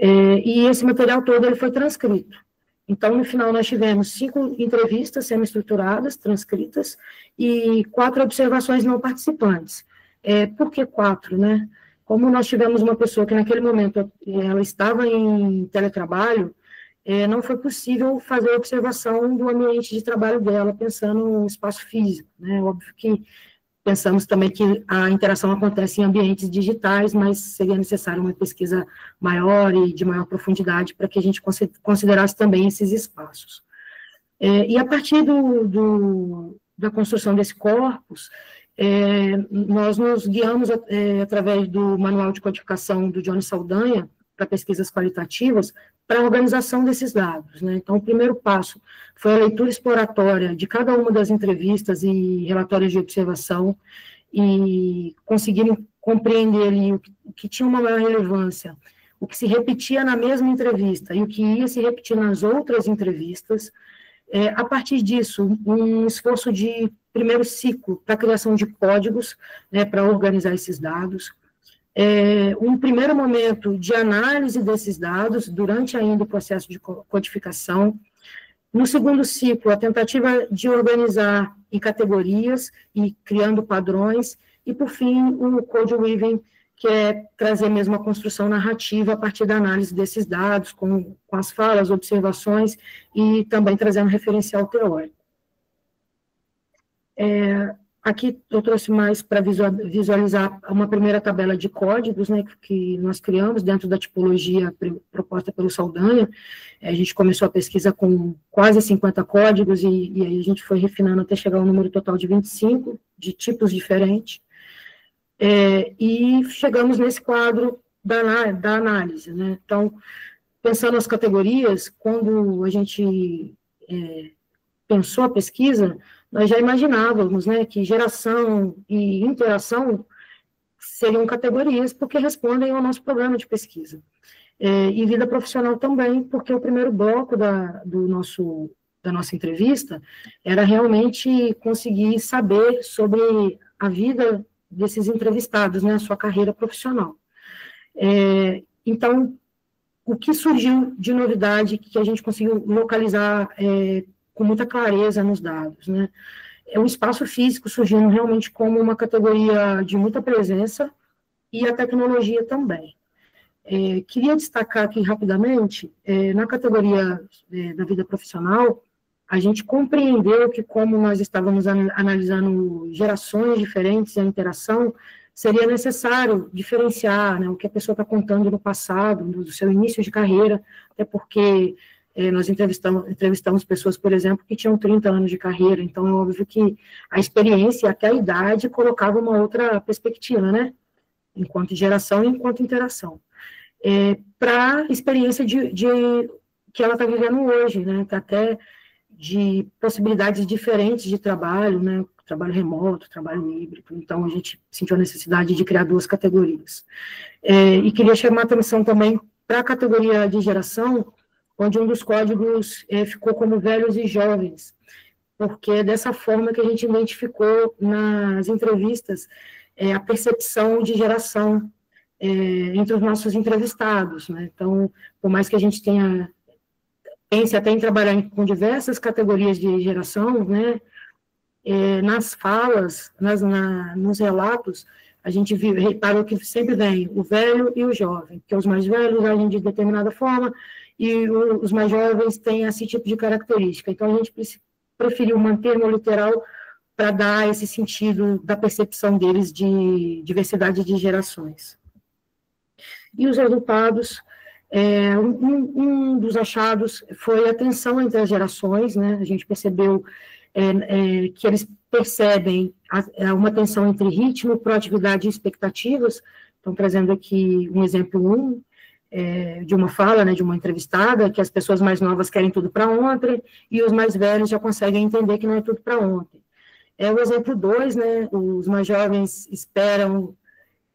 E esse material todo ele foi transcrito. Então, no final, nós tivemos 5 entrevistas semi-estruturadas, transcritas, e 4 observações não participantes. Por que 4, né? Como nós tivemos uma pessoa que, naquele momento, ela estava em teletrabalho, não foi possível fazer a observação do ambiente de trabalho dela, pensando no espaço físico, né? Óbvio que pensamos também que a interação acontece em ambientes digitais, mas seria necessário uma pesquisa maior e de maior profundidade para que a gente considerasse também esses espaços. E a partir da construção desse corpus, nós nos guiamos através do Manual de Codificação do Johnny Saldanha, para pesquisas qualitativas, para a organização desses dados, né? Então, o primeiro passo foi a leitura exploratória de cada uma das entrevistas e relatórios de observação, e conseguirem compreender ali o que tinha uma maior relevância, o que se repetia na mesma entrevista e o que ia se repetir nas outras entrevistas. A partir disso, um esforço de primeiro ciclo para a criação de códigos, né, para organizar esses dados. Um primeiro momento de análise desses dados, durante ainda o processo de codificação. No segundo ciclo, a tentativa de organizar em categorias e criando padrões. E, por fim, o code weaving, que é trazer mesmo a construção narrativa a partir da análise desses dados, com as falas, observações, e também trazendo referencial teórico. Aqui eu trouxe mais para visualizar uma primeira tabela de códigos, né, que nós criamos dentro da tipologia proposta pelo Saldanha. A gente começou a pesquisa com quase 50 códigos, e aí a gente foi refinando até chegar ao número total de 25, de tipos diferentes. E chegamos nesse quadro da análise, né? Então, pensando nas categorias, quando a gente pensou a pesquisa, nós já imaginávamos, né, que geração e interação seriam categorias, porque respondem ao nosso programa de pesquisa. E vida profissional também, porque o primeiro bloco da nossa entrevista era realmente conseguir saber sobre a vida desses entrevistados, né, a sua carreira profissional. Então, o que surgiu de novidade que a gente conseguiu localizar com muita clareza nos dados, né? O espaço físico surgindo realmente como uma categoria de muita presença e a tecnologia também. Queria destacar aqui rapidamente, na categoria da vida profissional, a gente compreendeu que, como nós estávamos analisando gerações diferentes e a interação, seria necessário diferenciar, né, o que a pessoa está contando no passado, do seu início de carreira, até porque nós entrevistamos pessoas, por exemplo, que tinham 30 anos de carreira, então é óbvio que a experiência e até a idade colocava uma outra perspectiva, né, enquanto geração e enquanto interação. Para a experiência que ela está vivendo hoje, né, até de possibilidades diferentes de trabalho, né, trabalho remoto, trabalho híbrido, então a gente sentiu a necessidade de criar duas categorias. E queria chamar a atenção também para a categoria de geração, onde um dos códigos ficou como velhos e jovens, porque é dessa forma que a gente identificou nas entrevistas a percepção de geração entre os nossos entrevistados, né? Então, por mais que a gente pense até em trabalhar com diversas categorias de geração, né, nas falas, nos relatos, a gente reparou que sempre vem o velho e o jovem, porque os mais velhos agem de determinada forma e os mais jovens têm esse tipo de característica. Então, a gente preferiu manter no literal para dar esse sentido da percepção deles de diversidade de gerações. E os resultados, um dos achados foi a tensão entre as gerações, né? A gente percebeu que eles percebem uma tensão entre ritmo, proatividade e expectativas. Estão trazendo aqui um exemplo de uma fala, né, de uma entrevistada, que as pessoas mais novas querem tudo para ontem e os mais velhos já conseguem entender que não é tudo para ontem. O exemplo 2, né, os mais jovens esperam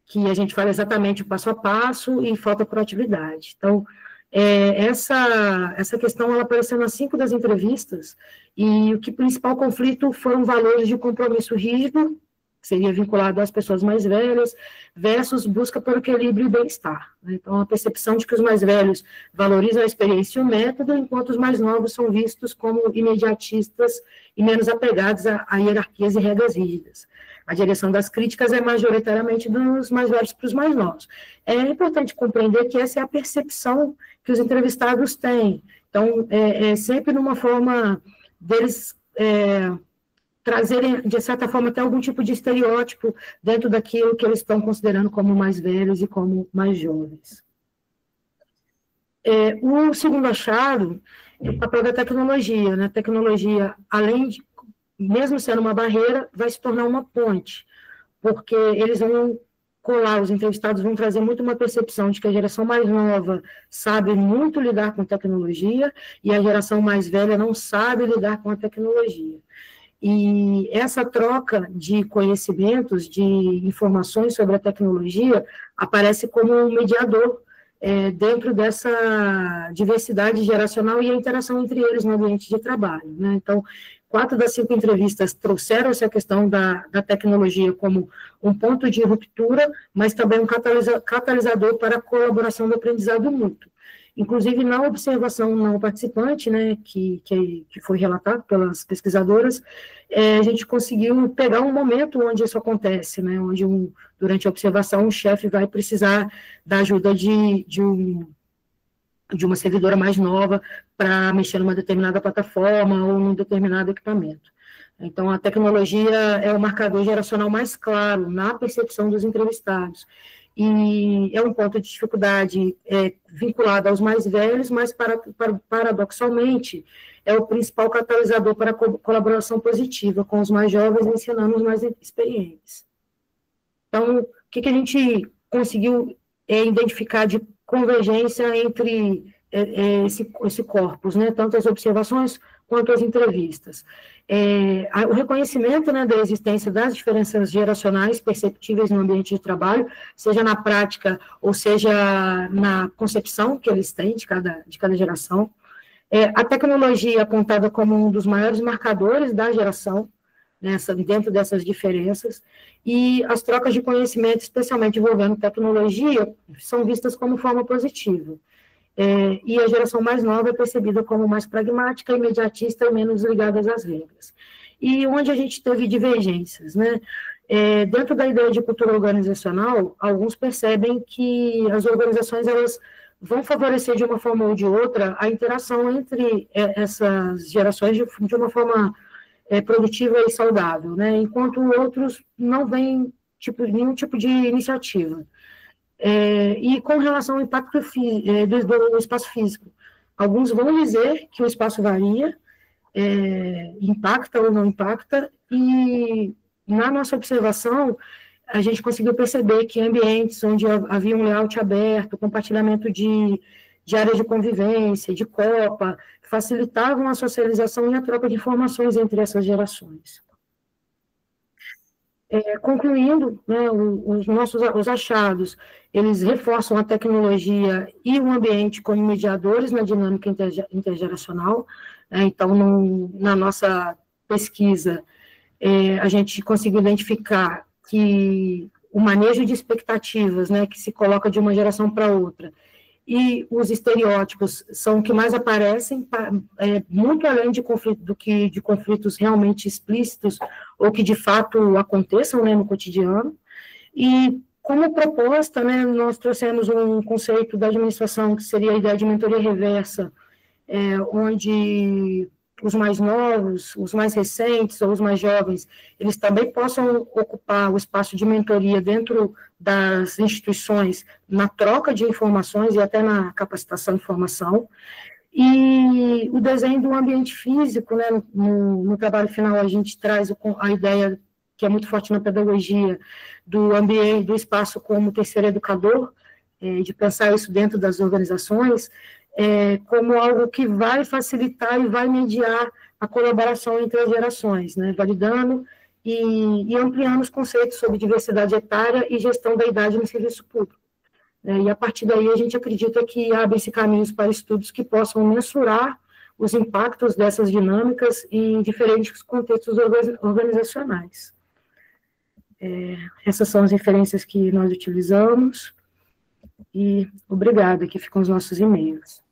que a gente fale exatamente o passo a passo e falta proatividade. Então, essa questão, ela apareceu nas 5 das entrevistas, e o principal conflito foram valores de compromisso rígido, que seria vinculado às pessoas mais velhas, versus busca por equilíbrio e bem-estar, né? Então, a percepção de que os mais velhos valorizam a experiência e o método, enquanto os mais novos são vistos como imediatistas e menos apegados a hierarquias e regras rígidas. A direção das críticas é majoritariamente dos mais velhos para os mais novos. É importante compreender que essa é a percepção que os entrevistados têm. Então, sempre numa forma deles trazerem, de certa forma, até algum tipo de estereótipo dentro daquilo que eles estão considerando como mais velhos e como mais jovens. O segundo achado é o papel da tecnologia, né? A tecnologia, além de, mesmo sendo uma barreira, vai se tornar uma ponte, porque eles vão colar, os entrevistados vão trazer muito uma percepção de que a geração mais nova sabe muito lidar com tecnologia e a geração mais velha não sabe lidar com a tecnologia. E essa troca de conhecimentos, de informações sobre a tecnologia, aparece como um mediador dentro dessa diversidade geracional e a interação entre eles no ambiente de trabalho, né? Então, 4 das 5 entrevistas trouxeram essa questão da tecnologia como um ponto de ruptura, mas também um catalisador para a colaboração do aprendizado mútuo. Inclusive, na observação não participante, né, que foi relatado pelas pesquisadoras, a gente conseguiu pegar um momento onde isso acontece, né, onde durante a observação o chefe vai precisar da ajuda de uma servidora mais nova para mexer numa determinada plataforma ou num determinado equipamento. Então, a tecnologia é o marcador geracional mais claro na percepção dos entrevistados. E é um ponto de dificuldade vinculado aos mais velhos, mas, paradoxalmente, é o principal catalisador para a colaboração positiva com os mais jovens, ensinando os mais experientes. Então, o que a gente conseguiu identificar de convergência entre esse corpus, né, tanto as observações quanto as entrevistas. O reconhecimento, né, da existência das diferenças geracionais perceptíveis no ambiente de trabalho, seja na prática ou seja na concepção que eles têm de cada geração. A tecnologia apontada como um dos maiores marcadores da geração, dentro dessas diferenças, e as trocas de conhecimento, especialmente envolvendo tecnologia, são vistas como forma positiva. E a geração mais nova é percebida como mais pragmática, imediatista e menos ligada às regras. E onde a gente teve divergências, né? Dentro da ideia de cultura organizacional, alguns percebem que as organizações elas vão favorecer de uma forma ou de outra a interação entre essas gerações de uma forma produtiva e saudável, né? Enquanto outros não veem nenhum tipo de iniciativa. E com relação ao impacto do espaço físico, alguns vão dizer que o espaço varia, impacta ou não impacta, e na nossa observação, a gente conseguiu perceber que ambientes onde havia um layout aberto, compartilhamento de áreas de convivência, de copa, facilitavam a socialização e a troca de informações entre essas gerações. Concluindo, né, os achados, eles reforçam a tecnologia e o ambiente como mediadores na dinâmica intergeracional. Então, na nossa pesquisa, a gente conseguiu identificar que o manejo de expectativas, né, que se coloca de uma geração para outra, e os estereótipos são o que mais aparecem, muito além de conflitos realmente explícitos, ou que de fato aconteçam, né, no cotidiano. E como proposta, né, nós trouxemos um conceito da administração, que seria a ideia de mentoria reversa, onde os mais novos, os mais recentes ou os mais jovens, eles também possam ocupar o espaço de mentoria dentro das instituições, na troca de informações e até na capacitação e formação. E o desenho do ambiente físico, né, no trabalho final a gente traz a ideia, que é muito forte na pedagogia, do ambiente, do espaço como terceiro educador, de pensar isso dentro das organizações, como algo que vai facilitar e vai mediar a colaboração entre as gerações, né, validando e ampliando os conceitos sobre diversidade etária e gestão da idade no serviço público. E a partir daí a gente acredita que abrem-se caminhos para estudos que possam mensurar os impactos dessas dinâmicas em diferentes contextos organizacionais. Essas são as referências que nós utilizamos, e obrigada, aqui ficam os nossos e-mails.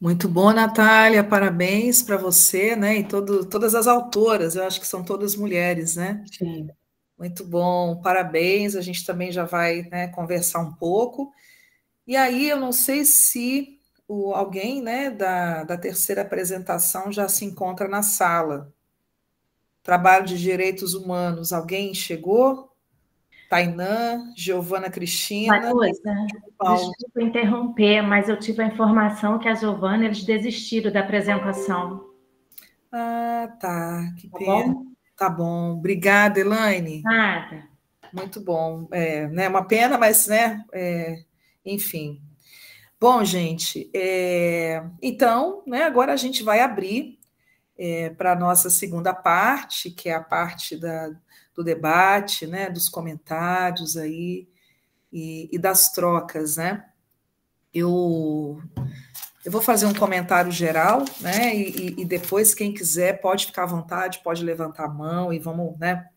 Muito bom, Natália, parabéns para você, né, e todas as autoras, eu acho que são todas mulheres, né? Sim. Muito bom, parabéns, a gente também já vai, né, conversar um pouco. E aí, eu não sei se alguém, né, da terceira apresentação já se encontra na sala. Trabalho de Direitos Humanos, alguém chegou? Tainã, Giovana Cristina. Desculpa interromper, mas eu tive a informação que a Giovana, eles desistiram da apresentação. Ah, tá, que pena. Bom? Tá bom, obrigada, Elaine. Nada. Muito bom, né, uma pena, mas, né, enfim. Bom, gente, então, né, agora a gente vai abrir para a nossa segunda parte, que é a parte do debate, né, dos comentários aí e das trocas, né? Eu vou fazer um comentário geral, né, e depois, quem quiser, pode ficar à vontade, pode levantar a mão e vamos, né,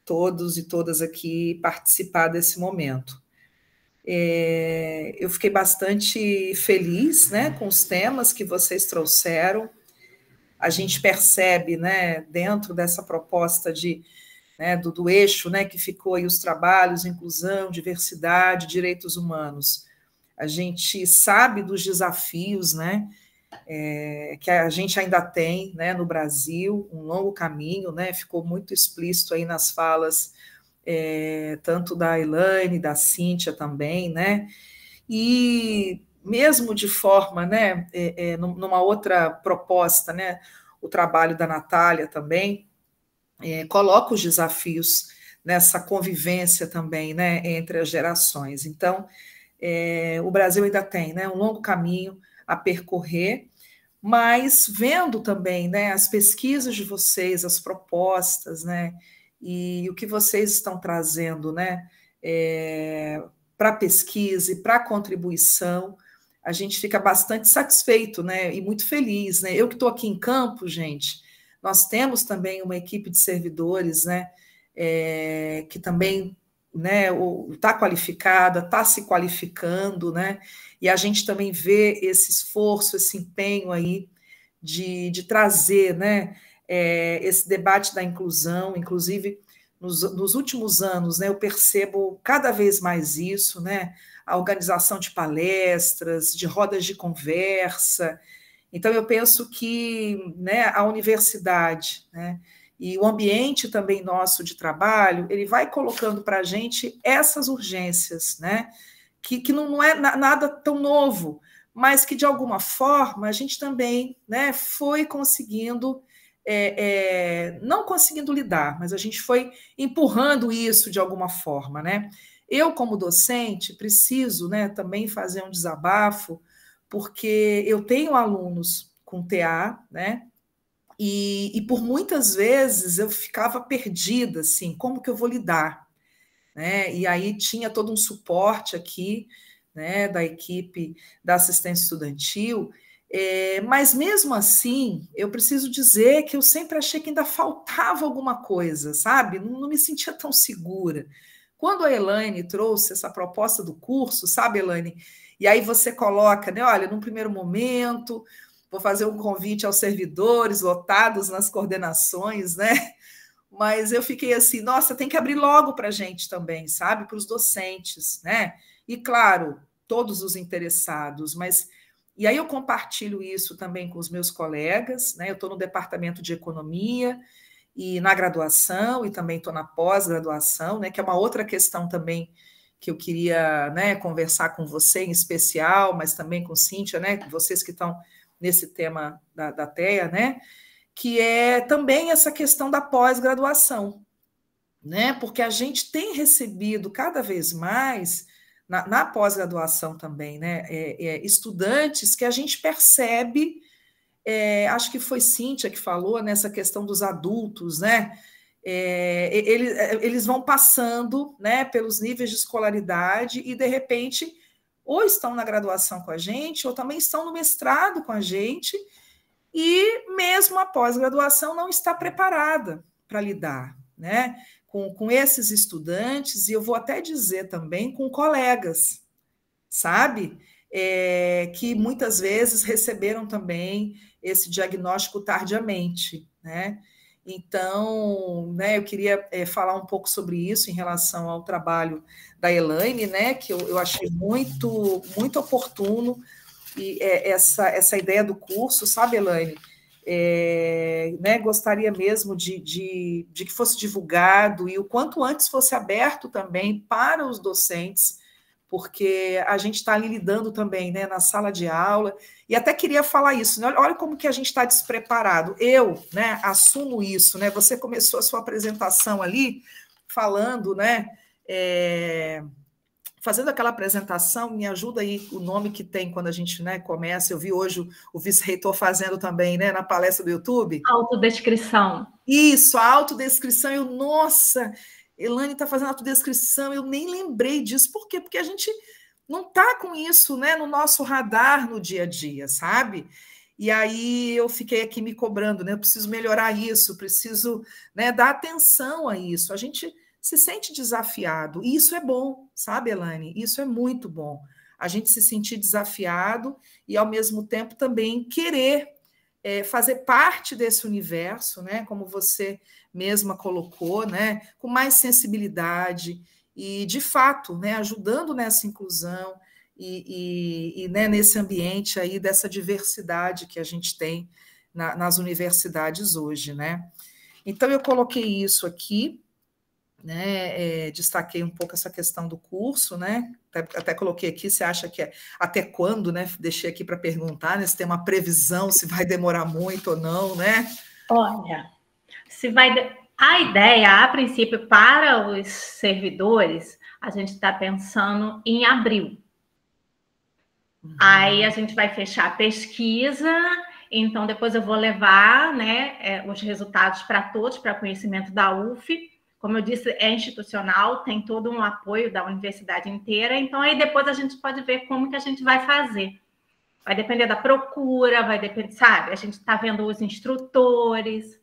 todos e todas aqui participar desse momento. Eu fiquei bastante feliz, né, com os temas que vocês trouxeram. A gente percebe, né, dentro dessa proposta né, do eixo, né, que ficou aí os trabalhos, inclusão, diversidade, direitos humanos. A gente sabe dos desafios, né, que a gente ainda tem, né, no Brasil, um longo caminho, né, ficou muito explícito aí nas falas, tanto da Elaine, da Cíntia também, né, e mesmo de forma, né, numa outra proposta, né, o trabalho da Natália também, coloca os desafios nessa convivência também, né, entre as gerações. Então, o Brasil ainda tem, né, um longo caminho a percorrer, mas vendo também, né, as pesquisas de vocês, as propostas, né, e o que vocês estão trazendo, né, para a pesquisa e para a contribuição, a gente fica bastante satisfeito, né, e muito feliz, né? Eu que estou aqui em campo, gente, Nós temos também uma equipe de servidores, né, que também, né, está qualificada, está se qualificando, né, e a gente também vê esse esforço, esse empenho aí de trazer, né, esse debate da inclusão, inclusive nos últimos anos, né, eu percebo cada vez mais isso, né, a organização de palestras, de rodas de conversa. Então, eu penso que, né, a universidade, né, e o ambiente também nosso de trabalho, ele vai colocando para a gente essas urgências, né, que não é nada tão novo, mas que, de alguma forma, a gente também, né, foi conseguindo, não conseguindo lidar, mas a gente foi empurrando isso de alguma forma, né? Eu, como docente, preciso, né, também fazer um desabafo, porque eu tenho alunos com TA, né? E por muitas vezes eu ficava perdida, assim, como que eu vou lidar? Né? E aí tinha todo um suporte aqui, né, da equipe da assistência estudantil, mas mesmo assim, eu preciso dizer que eu sempre achei que ainda faltava alguma coisa, sabe? Não me sentia tão segura. Quando a Elaine trouxe essa proposta do curso, sabe, Elaine? E aí você coloca, né, olha, num primeiro momento, vou fazer um convite aos servidores lotados nas coordenações, né? Mas eu fiquei assim, nossa, tem que abrir logo para a gente também, sabe? Para os docentes, né? E, claro, todos os interessados, mas... E aí eu compartilho isso também com os meus colegas, né? Eu estou no departamento de economia e na graduação, e também estou na pós-graduação, né? Que é uma outra questão também que eu queria, né, conversar com você em especial, mas também com Cíntia, né? Vocês que estão nesse tema da TEA, né? Que é também essa questão da pós-graduação, né? Porque a gente tem recebido cada vez mais, na pós-graduação também, né? Estudantes que a gente percebe, acho que foi Cíntia que falou nessa questão dos adultos, né? Eles vão passando, né, pelos níveis de escolaridade e, de repente, ou estão na graduação com a gente, ou também estão no mestrado com a gente, e mesmo a pós-graduação não está preparada para lidar, né, com esses estudantes, e eu vou até dizer também com colegas, sabe? Que muitas vezes receberam também esse diagnóstico tardiamente, né? Então, né, eu queria falar um pouco sobre isso em relação ao trabalho da Elaine, né, que eu achei muito, muito oportuno, e essa ideia do curso, sabe, Elaine? Né, gostaria mesmo de que fosse divulgado e o quanto antes fosse aberto também para os docentes, porque a gente está ali lidando também, né, na sala de aula, e até queria falar isso, né, olha como que a gente está despreparado. Eu, né, assumo isso, né, você começou a sua apresentação ali falando, né, fazendo aquela apresentação, me ajuda aí o nome que tem quando a gente, né, começa. Eu vi hoje o vice-reitor fazendo também, né, na palestra do YouTube. Autodescrição. Isso, a autodescrição. Eu, nossa, Elaine está fazendo autodescrição, eu nem lembrei disso. Por quê? Porque a gente não está com isso, né, no nosso radar no dia a dia, sabe? E aí eu fiquei aqui me cobrando, né? Eu preciso melhorar isso, preciso, né, dar atenção a isso. A gente se sente desafiado, e isso é bom, sabe, Elaine? Isso é muito bom. A gente se sentir desafiado e, ao mesmo tempo, também querer fazer parte desse universo, né? Como você mesma colocou, né? Com mais sensibilidade e, de fato, né, ajudando nessa inclusão e né, nesse ambiente aí dessa diversidade que a gente tem nas universidades hoje, né? Então, eu coloquei isso aqui, né, destaquei um pouco essa questão do curso, né, até coloquei aqui, você acha que até quando, né, deixei aqui para perguntar, né, se tem uma previsão, se vai demorar muito ou não, né? Olha, a ideia, a princípio, para os servidores, a gente está pensando em abril. Aí a gente vai fechar a pesquisa, então depois eu vou levar, né, os resultados para todos, para conhecimento da UF. Como eu disse, é institucional, tem todo um apoio da universidade inteira, então aí depois a gente pode ver como que a gente vai fazer. Vai depender da procura, vai depender, sabe? A gente está vendo os instrutores,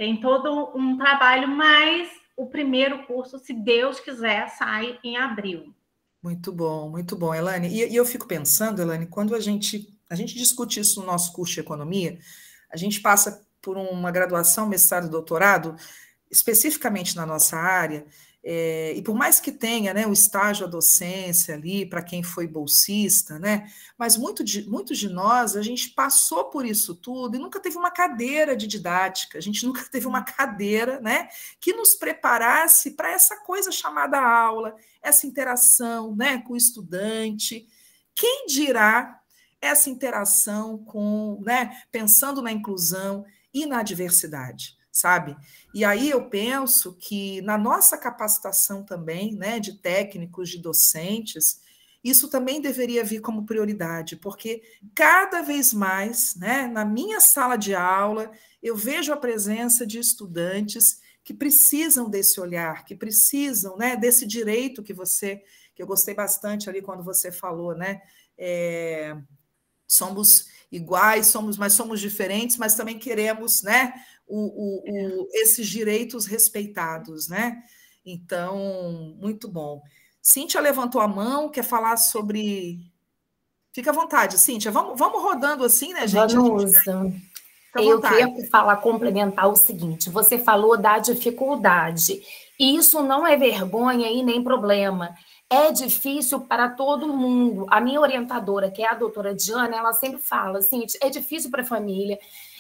tem todo um trabalho, mas o primeiro curso, se Deus quiser, sai em abril. Muito bom, Elane. E eu fico pensando, Elane, quando a gente discute isso no nosso curso de economia, a gente passa por uma graduação, mestrado, doutorado, especificamente na nossa área, e por mais que tenha, né, o estágio, a docência ali, para quem foi bolsista, né, mas muitos de nós, a gente passou por isso tudo e nunca teve uma cadeira de didática, a gente nunca teve uma cadeira, né, que nos preparasse para essa coisa chamada aula, essa interação, né, com o estudante. Quem dirá essa interação com, né, pensando na inclusão e na diversidade, sabe? E aí eu penso que na nossa capacitação também, né, de técnicos, de docentes, isso também deveria vir como prioridade, porque cada vez mais, né, na minha sala de aula, eu vejo a presença de estudantes que precisam desse olhar, que precisam, né, desse direito que eu gostei bastante ali quando você falou, né, somos iguais, mas somos diferentes, mas também queremos, né, esses direitos respeitados, né? Então, muito bom. Cíntia levantou a mão, quer falar sobre... Fica à vontade, Cíntia. Vamos rodando assim, né, gente? Vanusa, eu queria falar, complementar o seguinte, você falou da dificuldade, e isso não é vergonha e nem problema. É difícil para todo mundo. A minha orientadora, que é a doutora Diana, ela sempre fala assim, é difícil para a família,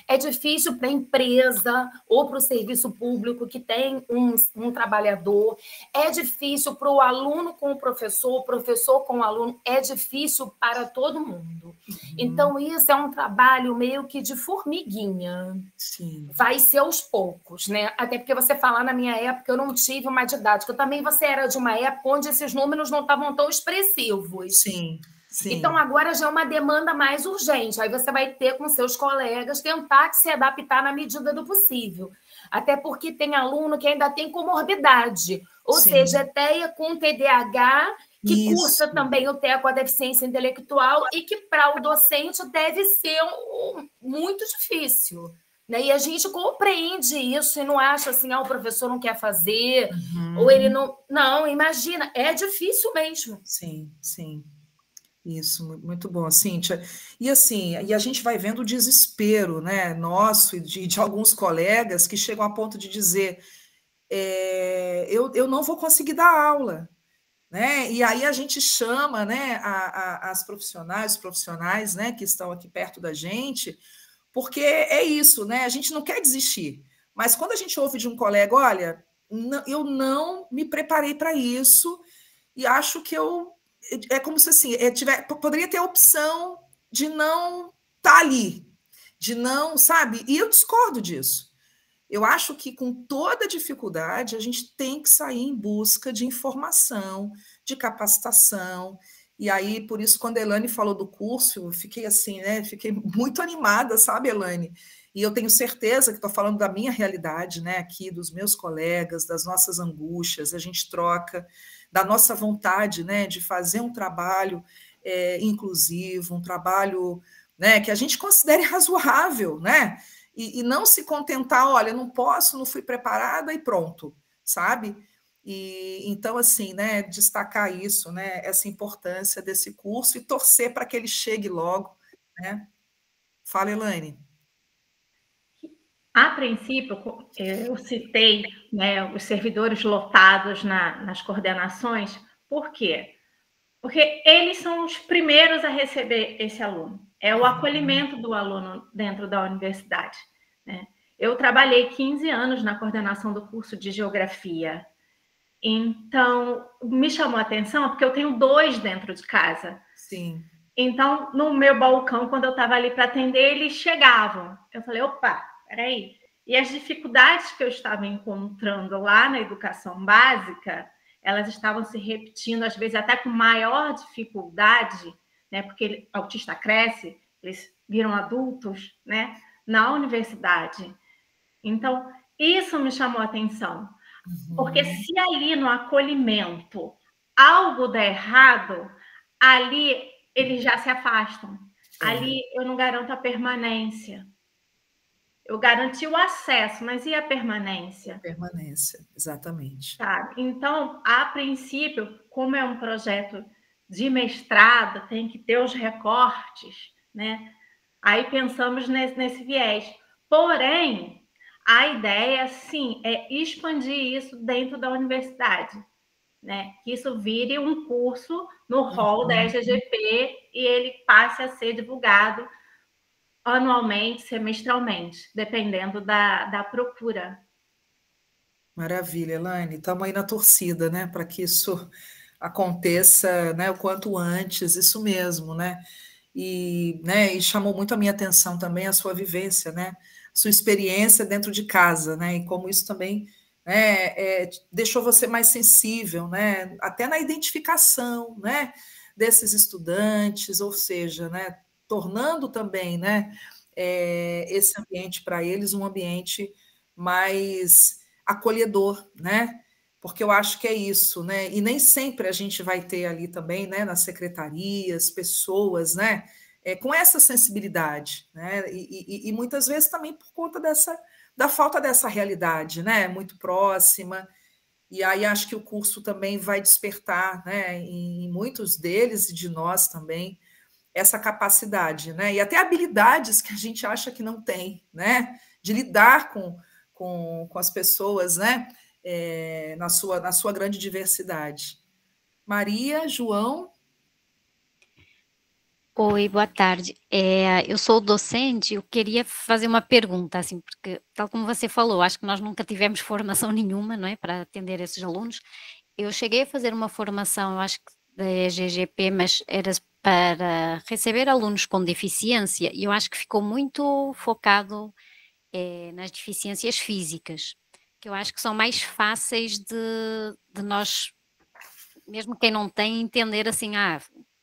é difícil para a empresa ou para o serviço público que tem um trabalhador, é difícil para o aluno com o professor com o aluno, é difícil para todo mundo. Então, isso é um trabalho meio que de formiguinha. Sim. Vai ser aos poucos, né? Até porque você fala, na minha época, eu não tive uma didática. Também você era de uma época onde esses números não estavam tão expressivos. Sim. Sim. Então, agora já é uma demanda mais urgente. Aí você vai ter com seus colegas tentar se adaptar na medida do possível. Até porque tem aluno que ainda tem comorbidade, ou Sim. seja, TEA com TDAH, que cursa também o TEA com a deficiência intelectual e que para o docente deve ser muito difícil. Né? E a gente compreende isso e não acha assim, o professor não quer fazer, ou ele não... Não, imagina, é difícil mesmo. Sim, sim. Isso, muito bom, Cíntia. E assim, a gente vai vendo o desespero, né, nosso e de alguns colegas que chegam a ponto de dizer eu não vou conseguir dar aula, né? E aí a gente chama, né, as profissionais, né, que estão aqui perto da gente, porque é isso, né? A gente não quer desistir, mas quando a gente ouve de um colega, olha, eu não me preparei para isso e acho que é como se assim, poderia ter a opção de não estar ali, de não, sabe? E eu discordo disso. Eu acho que com toda dificuldade a gente tem que sair em busca de informação, de capacitação. E aí, por isso, quando a Elane falou do curso, eu fiquei assim, né? Fiquei muito animada, sabe, Elane? E eu tenho certeza que estou falando da minha realidade, né? Aqui, dos meus colegas, das nossas angústias, a gente troca, da nossa vontade, né, de fazer um trabalho inclusivo, um trabalho, né, que a gente considere razoável, né, e não se contentar, olha, não posso, não fui preparada e pronto, sabe? E então, assim, né, destacar isso, né, essa importância desse curso e torcer para que ele chegue logo, né? Fala, Elaine. A princípio, eu citei, né, os servidores lotados nas coordenações, por quê? Porque eles são os primeiros a receber esse aluno. É o acolhimento do aluno dentro da universidade, né? Eu trabalhei 15 anos na coordenação do curso de Geografia. Então, me chamou a atenção porque eu tenho 2 dentro de casa. Sim. Então, no meu balcão, quando eu estava ali para atender, eles chegavam. Eu falei, opa, peraí. E as dificuldades que eu estava encontrando lá na educação básica, elas estavam se repetindo, às vezes até com maior dificuldade, né? Porque autista cresce, eles viram adultos, né? Na universidade. Então, isso me chamou a atenção. Porque se ali no acolhimento algo der errado, ali eles já se afastam. Ali eu não garanto a permanência. Eu garanti o acesso, mas e a permanência? Permanência, exatamente. Tá. Então, a princípio, como é um projeto de mestrado, tem que ter os recortes, né? Aí pensamos nesse viés. Porém, a ideia, sim, é expandir isso dentro da universidade, né? Que isso vire um curso no hall da EGGP e ele passe a ser divulgado anualmente, semestralmente, dependendo da procura. Maravilha, Elaine. Estamos aí na torcida, né, para que isso aconteça, né, o quanto antes, isso mesmo, né? E chamou muito a minha atenção também a sua vivência, né? Sua experiência dentro de casa, né? E como isso também, né, deixou você mais sensível, né? Até na identificação, né, desses estudantes, ou seja, né, tornando também, né, esse ambiente para eles um ambiente mais acolhedor, né? Porque eu acho que é isso, né? E nem sempre a gente vai ter ali também, né, nas secretarias, pessoas, né, com essa sensibilidade, né? E muitas vezes também por conta da falta dessa realidade, né, muito próxima. E aí acho que o curso também vai despertar, né, em muitos deles e de nós também essa capacidade, né? E até habilidades que a gente acha que não tem, né? De lidar com as pessoas, né? Na sua grande diversidade. Maria, João. Oi, boa tarde. Eu sou docente, eu queria fazer uma pergunta, assim, porque, tal como você falou, acho que nós nunca tivemos formação nenhuma, não é, para atender esses alunos. Eu cheguei a fazer uma formação, eu acho que da EGGP, mas era para receber alunos com deficiência, e eu acho que ficou muito focado nas deficiências físicas, que eu acho que são mais fáceis de nós, mesmo quem não tem, entender assim,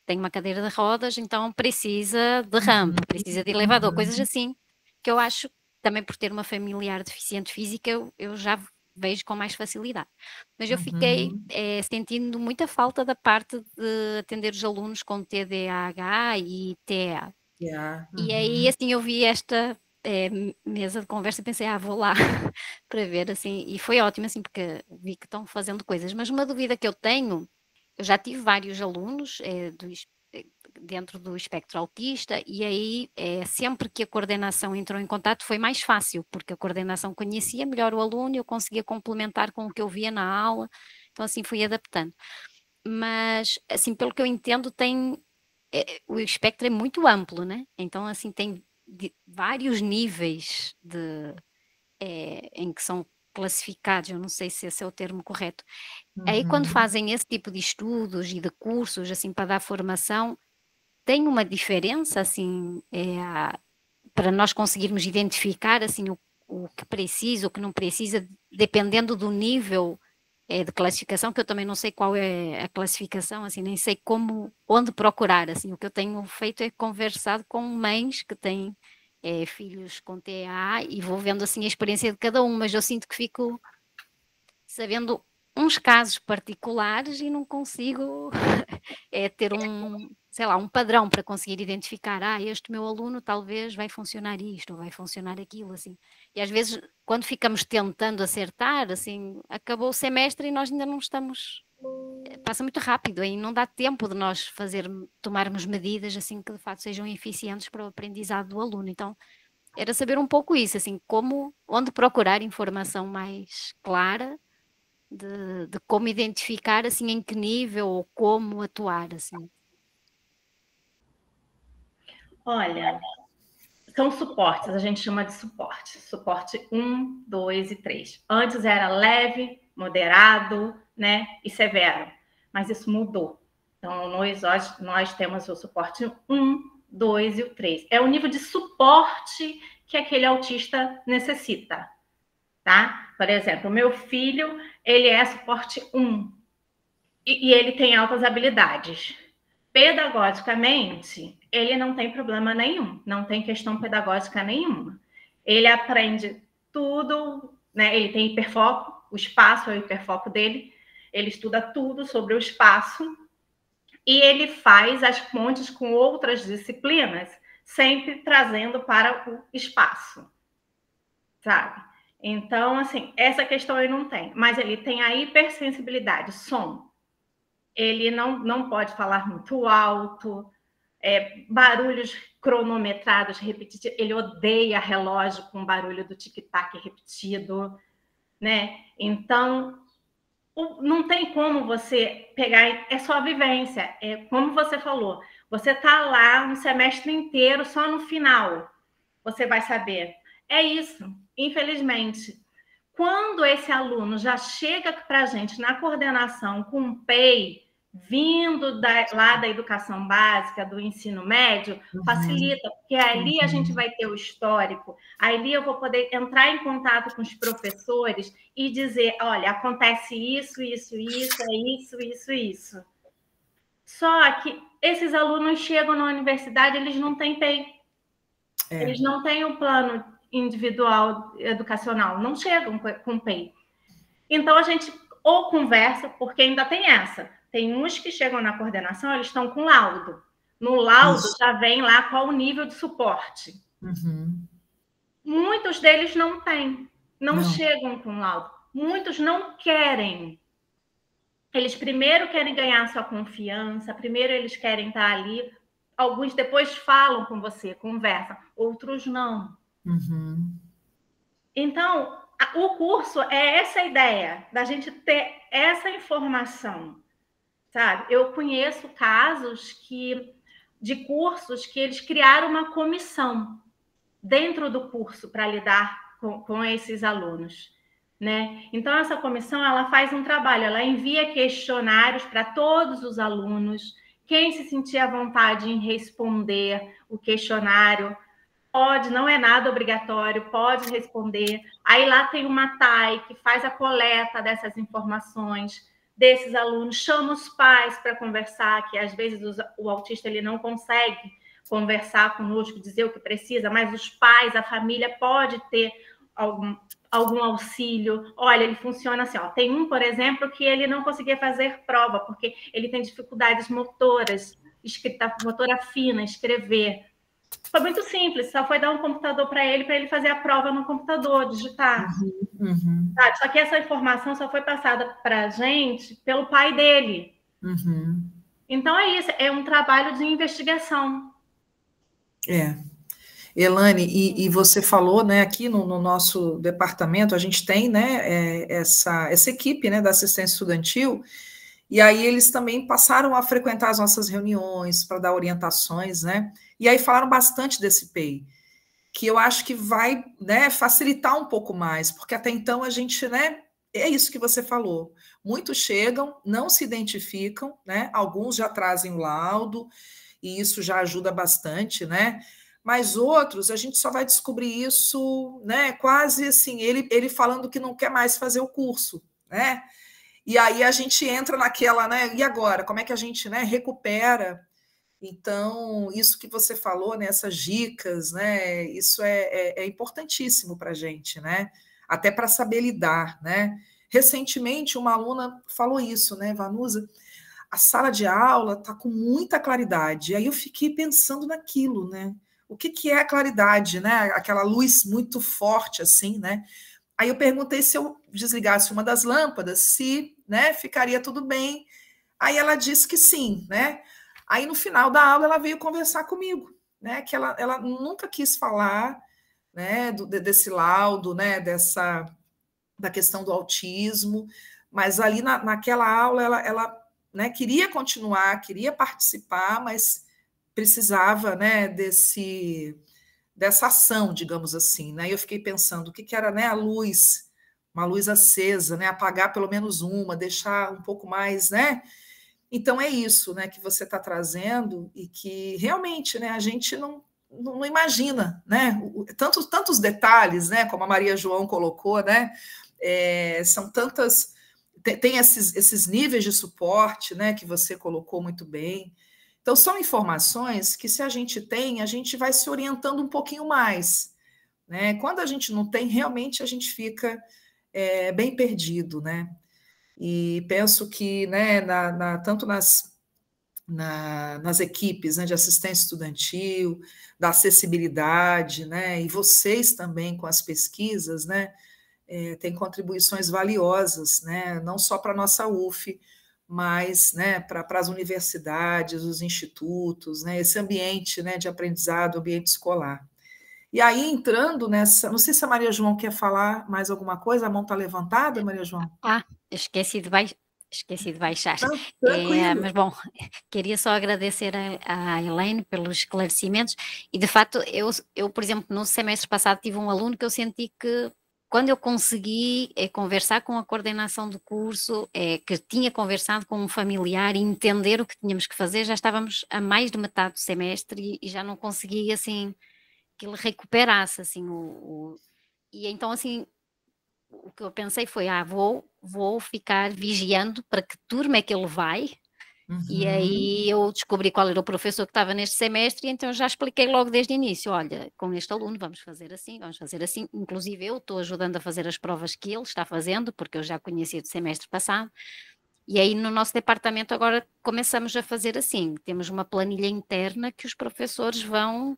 tem uma cadeira de rodas, então precisa de rampa, precisa de elevador, coisas assim, que eu acho, também por ter uma familiar deficiente física, eu já vejo com mais facilidade. Mas eu fiquei sentindo muita falta da parte de atender os alunos com TDAH e TEA. E aí, assim, eu vi esta mesa de conversa e pensei, vou lá para ver, assim, e foi ótimo, assim, porque vi que estão fazendo coisas. Mas uma dúvida que eu tenho, eu já tive vários alunos dentro do espectro autista, e aí sempre que a coordenação entrou em contato foi mais fácil, porque a coordenação conhecia melhor o aluno e eu conseguia complementar com o que eu via na aula, então assim fui adaptando. Mas, assim, pelo que eu entendo, o espectro é muito amplo, né? Então, assim, tem vários níveis em que são classificados, eu não sei se esse é o termo correto. Aí, quando fazem esse tipo de estudos e de cursos, assim, para dar formação, tem uma diferença, assim, para nós conseguirmos identificar, assim, o que precisa, o que não precisa, dependendo do nível de classificação, que eu também não sei qual é a classificação, assim, nem sei onde procurar, assim, o que eu tenho feito é conversado com mães que têm filhos com TEA e vou vendo, assim, a experiência de cada um, mas eu sinto que fico sabendo uns casos particulares e não consigo ter sei lá, um padrão para conseguir identificar, este meu aluno talvez vai funcionar isto, ou vai funcionar aquilo, assim. E às vezes, quando ficamos tentando acertar, assim, acabou o semestre e nós ainda não estamos, passa muito rápido, aí não dá tempo de nós tomarmos medidas, assim, que de facto sejam eficientes para o aprendizado do aluno. Então, era saber um pouco isso, assim, onde procurar informação mais clara, de como identificar, assim, em que nível ou como atuar, assim. Olha, são suportes, a gente chama de suporte. Suporte 1, 2 e 3. Antes era leve, moderado, né, e severo, mas isso mudou. Então, nós temos o suporte 1, 2 e o 3. É o nível de suporte que aquele autista necessita, tá? Por exemplo, o meu filho, ele é suporte 1 e ele tem altas habilidades. Pedagogicamente, ele não tem problema nenhum, não tem questão pedagógica nenhuma. Ele aprende tudo, né? Ele tem hiperfoco, o espaço é o hiperfoco dele, ele estuda tudo sobre o espaço e ele faz as pontes com outras disciplinas, sempre trazendo para o espaço. sabe? Então, assim, essa questão ele não tem, mas ele tem a hipersensibilidade, som. Ele não pode falar muito alto, barulhos cronometrados, repetidos. Ele odeia relógio com barulho do tic-tac repetido, né? Então, não tem como você pegar, é só vivência, é como você falou, você está lá um semestre inteiro, só no final você vai saber. É isso, infelizmente. Quando esse aluno já chega para a gente na coordenação com um PEI, vindo lá da educação básica, do ensino médio, facilita, porque ali a gente vai ter o histórico, ali eu vou poder entrar em contato com os professores e dizer, olha, acontece isso, isso, isso, é isso, isso. Só que esses alunos chegam na universidade, eles não têm PEI. Eles não têm um plano individual educacional, não chegam com PEI. Então, a gente ou conversa, porque ainda tem essa. Tem uns que chegam na coordenação, eles estão com laudo. No laudo já vem lá qual o nível de suporte. Muitos deles não têm, não chegam com laudo. Muitos não querem. Eles primeiro querem ganhar sua confiança, primeiro eles querem estar ali. Alguns depois falam com você, conversam, outros não. Então, o curso é essa ideia, da gente ter essa informação, sabe? Eu conheço casos de cursos que eles criaram uma comissão dentro do curso para lidar com esses alunos, né? Então, essa comissão, ela faz um trabalho, ela envia questionários para todos os alunos. Quem se sentir à vontade em responder o questionário, pode, não é nada obrigatório, pode responder. Aí lá tem uma TAI que faz a coleta dessas informações desses alunos, chama os pais para conversar, que às vezes o autista ele não consegue conversar conosco, dizer o que precisa, mas os pais, a família pode ter algum auxílio. Olha, ele funciona assim, ó. Tem um, por exemplo, que ele não conseguia fazer prova, porque ele tem dificuldades motoras, motora fina, escrever. Foi muito simples, só foi dar um computador para ele fazer a prova no computador, digitar. Sabe? Só que essa informação só foi passada para a gente pelo pai dele. Então é isso, é um trabalho de investigação. Elane, e você falou, né, aqui no nosso departamento, a gente tem, né, essa equipe, né, da assistência estudantil, e aí eles também passaram a frequentar as nossas reuniões para dar orientações, né, e aí falaram bastante desse PEI, que eu acho que vai, né, facilitar um pouco mais, porque até então a gente, né, é isso que você falou, muitos chegam, não se identificam, né, alguns já trazem o laudo, e isso já ajuda bastante, né, mas outros, a gente só vai descobrir isso, né, quase assim, ele falando que não quer mais fazer o curso, né, e aí a gente entra naquela, né, e agora, como é que a gente, né, recupera? Então, isso que você falou, né, essas dicas, né, isso é importantíssimo para a gente, né, até para saber lidar, né. Recentemente, uma aluna falou isso, né, Vanusa, a sala de aula está com muita claridade, e aí eu fiquei pensando naquilo, né, o que é a claridade, né? Aquela luz muito forte, assim, né? Aí eu perguntei se eu desligasse uma das lâmpadas, se, né, ficaria tudo bem. Aí ela disse que sim, né? Aí no final da aula ela veio conversar comigo, né? Que ela nunca quis falar, né? Desse laudo, né? Da questão do autismo, mas ali naquela aula ela né, queria continuar, queria participar, mas precisava, né, dessa ação, digamos assim, né? Eu fiquei pensando o que era, né, a luz, uma luz acesa, né? Apagar pelo menos uma, deixar um pouco mais, né? Então é isso, né, que você está trazendo e que realmente, né, a gente não imagina, né? Tantos detalhes, né? Como a Maria João colocou, né? São tantas, tem esses níveis de suporte, né? Que você colocou muito bem. Então, são informações que, se a gente tem, a gente vai se orientando um pouquinho mais, né? Quando a gente não tem, realmente a gente fica bem perdido, né? E penso que, né, tanto nas equipes, né, de assistência estudantil, da acessibilidade, né, e vocês também com as pesquisas, né, têm contribuições valiosas, né, não só para a nossa UF, mas, né, para as universidades, os institutos, né, esse ambiente, né, de aprendizado, ambiente escolar. E aí, entrando nessa, não sei se a Maria João quer falar mais alguma coisa, a mão está levantada, Maria João? Esqueci de baixar. Tranquilo. Mas, bom, queria só agradecer à Elaine pelos esclarecimentos e, de facto, eu, por exemplo, no semestre passado tive um aluno que eu senti que, quando eu consegui conversar com a coordenação do curso, que tinha conversado com um familiar e entender o que tínhamos que fazer, já estávamos a mais de metade do semestre e já não conseguia, assim, que ele recuperasse, assim, e então, assim, o que eu pensei foi, vou ficar vigiando para que turma é que ele vai, e aí eu descobri qual era o professor que estava neste semestre, e então já expliquei logo desde o início, olha, com este aluno vamos fazer assim, inclusive eu estou ajudando a fazer as provas que ele está fazendo, porque eu já conhecia do semestre passado, e aí no nosso departamento agora começamos a fazer assim, temos uma planilha interna que os professores vão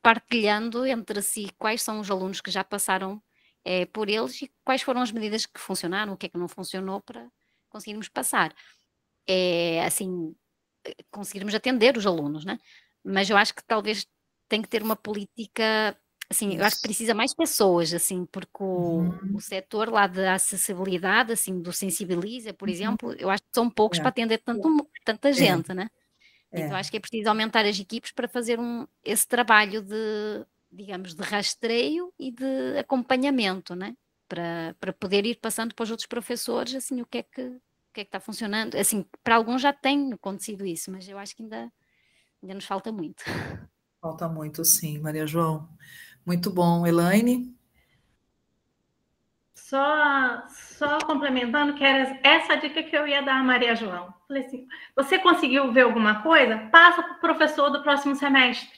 partilhando entre si quais são os alunos que já passaram por eles e quais foram as medidas que funcionaram, o que é que não funcionou para conseguirmos passar. Assim, conseguirmos atender os alunos, né? Mas eu acho que talvez tem que ter uma política, assim, eu acho que precisa mais pessoas, assim, porque o setor lá da acessibilidade, assim, do Sensibiliza, por exemplo, eu acho que são poucos para atender tanta gente, né? Então acho que é preciso aumentar as equipes para fazer esse trabalho de, digamos, de rastreio e de acompanhamento, né? Para poder ir passando para os outros professores, assim, o que é que está funcionando. Assim, para alguns já tem acontecido isso, mas eu acho que ainda nos falta muito. Falta muito, sim, Maria João. Muito bom. Elaine? Só complementando, que era essa dica que eu ia dar a Maria João. Falei assim, você conseguiu ver alguma coisa? Passa para o professor do próximo semestre.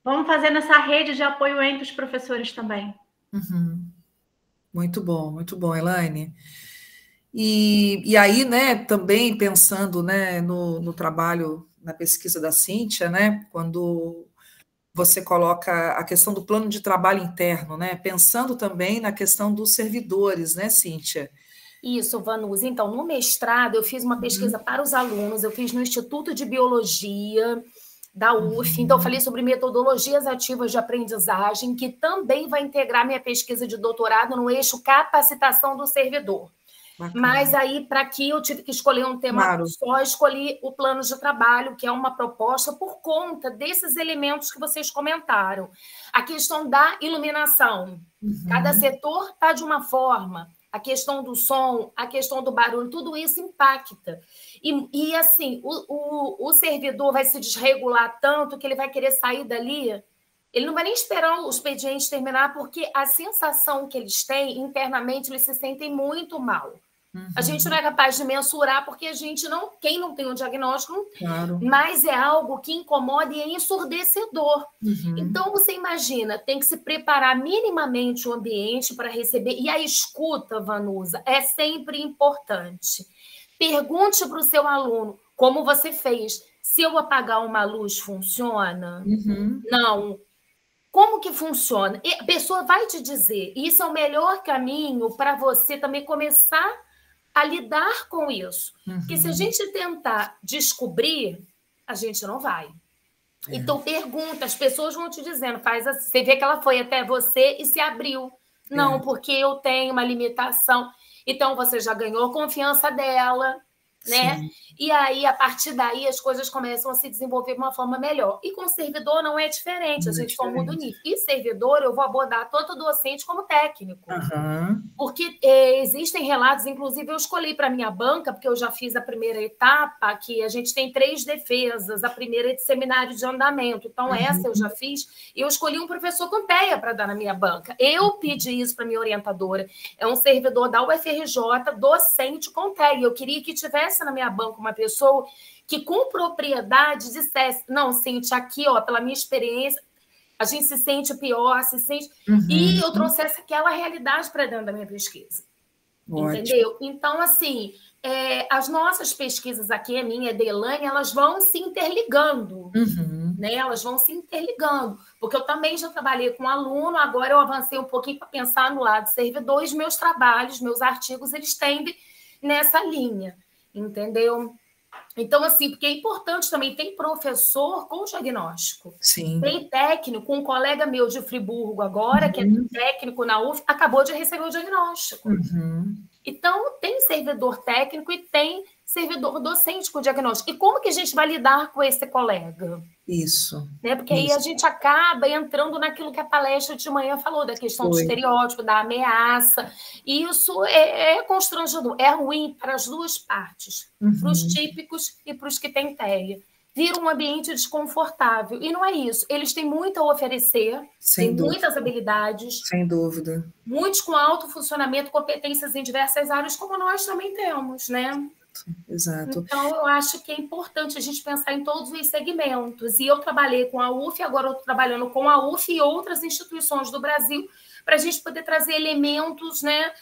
Vamos fazer nessa rede de apoio entre os professores também. Muito bom, Elaine. E aí, né, também pensando, né, no trabalho, na pesquisa da Cíntia, né, quando você coloca a questão do plano de trabalho interno, né, pensando também na questão dos servidores, né, Cíntia? Isso, Vanusa. Então, no mestrado, eu fiz uma pesquisa para os alunos, eu fiz no Instituto de Biologia da UF, então eu falei sobre metodologias ativas de aprendizagem, que também vai integrar minha pesquisa de doutorado no eixo capacitação do servidor. Bacana. Mas aí, para aqui, eu tive que escolher um tema só, escolhi o plano de trabalho, que é uma proposta por conta desses elementos que vocês comentaram. A questão da iluminação. Cada setor está de uma forma. A questão do som, a questão do barulho, tudo isso impacta. E assim, o servidor vai se desregular tanto que ele vai querer sair dali. Ele não vai nem esperar o expediente terminar, porque a sensação que eles têm, internamente, eles se sentem muito mal. A gente não é capaz de mensurar, porque a gente não... Quem não tem um diagnóstico, não tem. Claro. Mas é algo que incomoda e é ensurdecedor. Então, você imagina, tem que se preparar minimamente o ambiente para receber. E a escuta, Vanusa, é sempre importante. Pergunte para o seu aluno, como você fez. Se eu apagar uma luz, funciona? Não. Como que funciona? E a pessoa vai te dizer. Isso é o melhor caminho para você também começar a lidar com isso. Porque se a gente tentar descobrir, a gente não vai. Então, pergunta, as pessoas vão te dizendo, faz assim, você vê que ela foi até você e se abriu. Não, porque eu tenho uma limitação. Então, você já ganhou a confiança dela, né? Sim. E aí, a partir daí, as coisas começam a se desenvolver de uma forma melhor. E com o servidor não é diferente, a gente só muda o nível. E servidor, eu vou abordar tanto docente como técnico. Porque existem relatos, inclusive eu escolhi para a minha banca, porque eu já fiz a primeira etapa, que a gente tem 3 defesas, a primeira é de seminário de andamento, então essa eu já fiz, e eu escolhi um professor com TEA para dar na minha banca. Eu pedi isso para minha orientadora, é um servidor da UFRJ, docente com TEA, eu queria que tivesse na minha banca uma pessoa que com propriedade dissesse, não, Cíntia, aqui, ó, pela minha experiência, a gente se sente pior, se sente... E eu trouxesse aquela realidade para dentro da minha pesquisa. Entendeu? Então, assim, as nossas pesquisas aqui, a minha e a da Elaine, elas vão se interligando. Né? Elas vão se interligando. Porque eu também já trabalhei com aluno, agora eu avancei um pouquinho para pensar no lado servidor, e meus trabalhos, meus artigos, eles tendem nessa linha. Entendeu? Então, assim, porque é importante também, tem professor com diagnóstico. Sim. Tem técnico, um colega meu de Friburgo agora, que é técnico na UF, acabou de receber o diagnóstico. Então, tem servidor técnico e tem servidor docente com diagnóstico. E como que a gente vai lidar com esse colega? Isso. Né? Porque aí a gente acaba entrando naquilo que a palestra de manhã falou, da questão do estereótipo, da ameaça. E isso é constrangedor, é ruim para as duas partes, para os típicos e para os que têm TEA. Vira um ambiente desconfortável. E não é isso. Eles têm muito a oferecer, têm muitas habilidades. Sem dúvida. Muitos com alto funcionamento, competências em diversas áreas, como nós também temos, né? Exato. Então, eu acho que é importante a gente pensar em todos os segmentos. E eu trabalhei com a UF, agora eu estou trabalhando com a UF e outras instituições do Brasil, para a gente poder trazer elementos, né,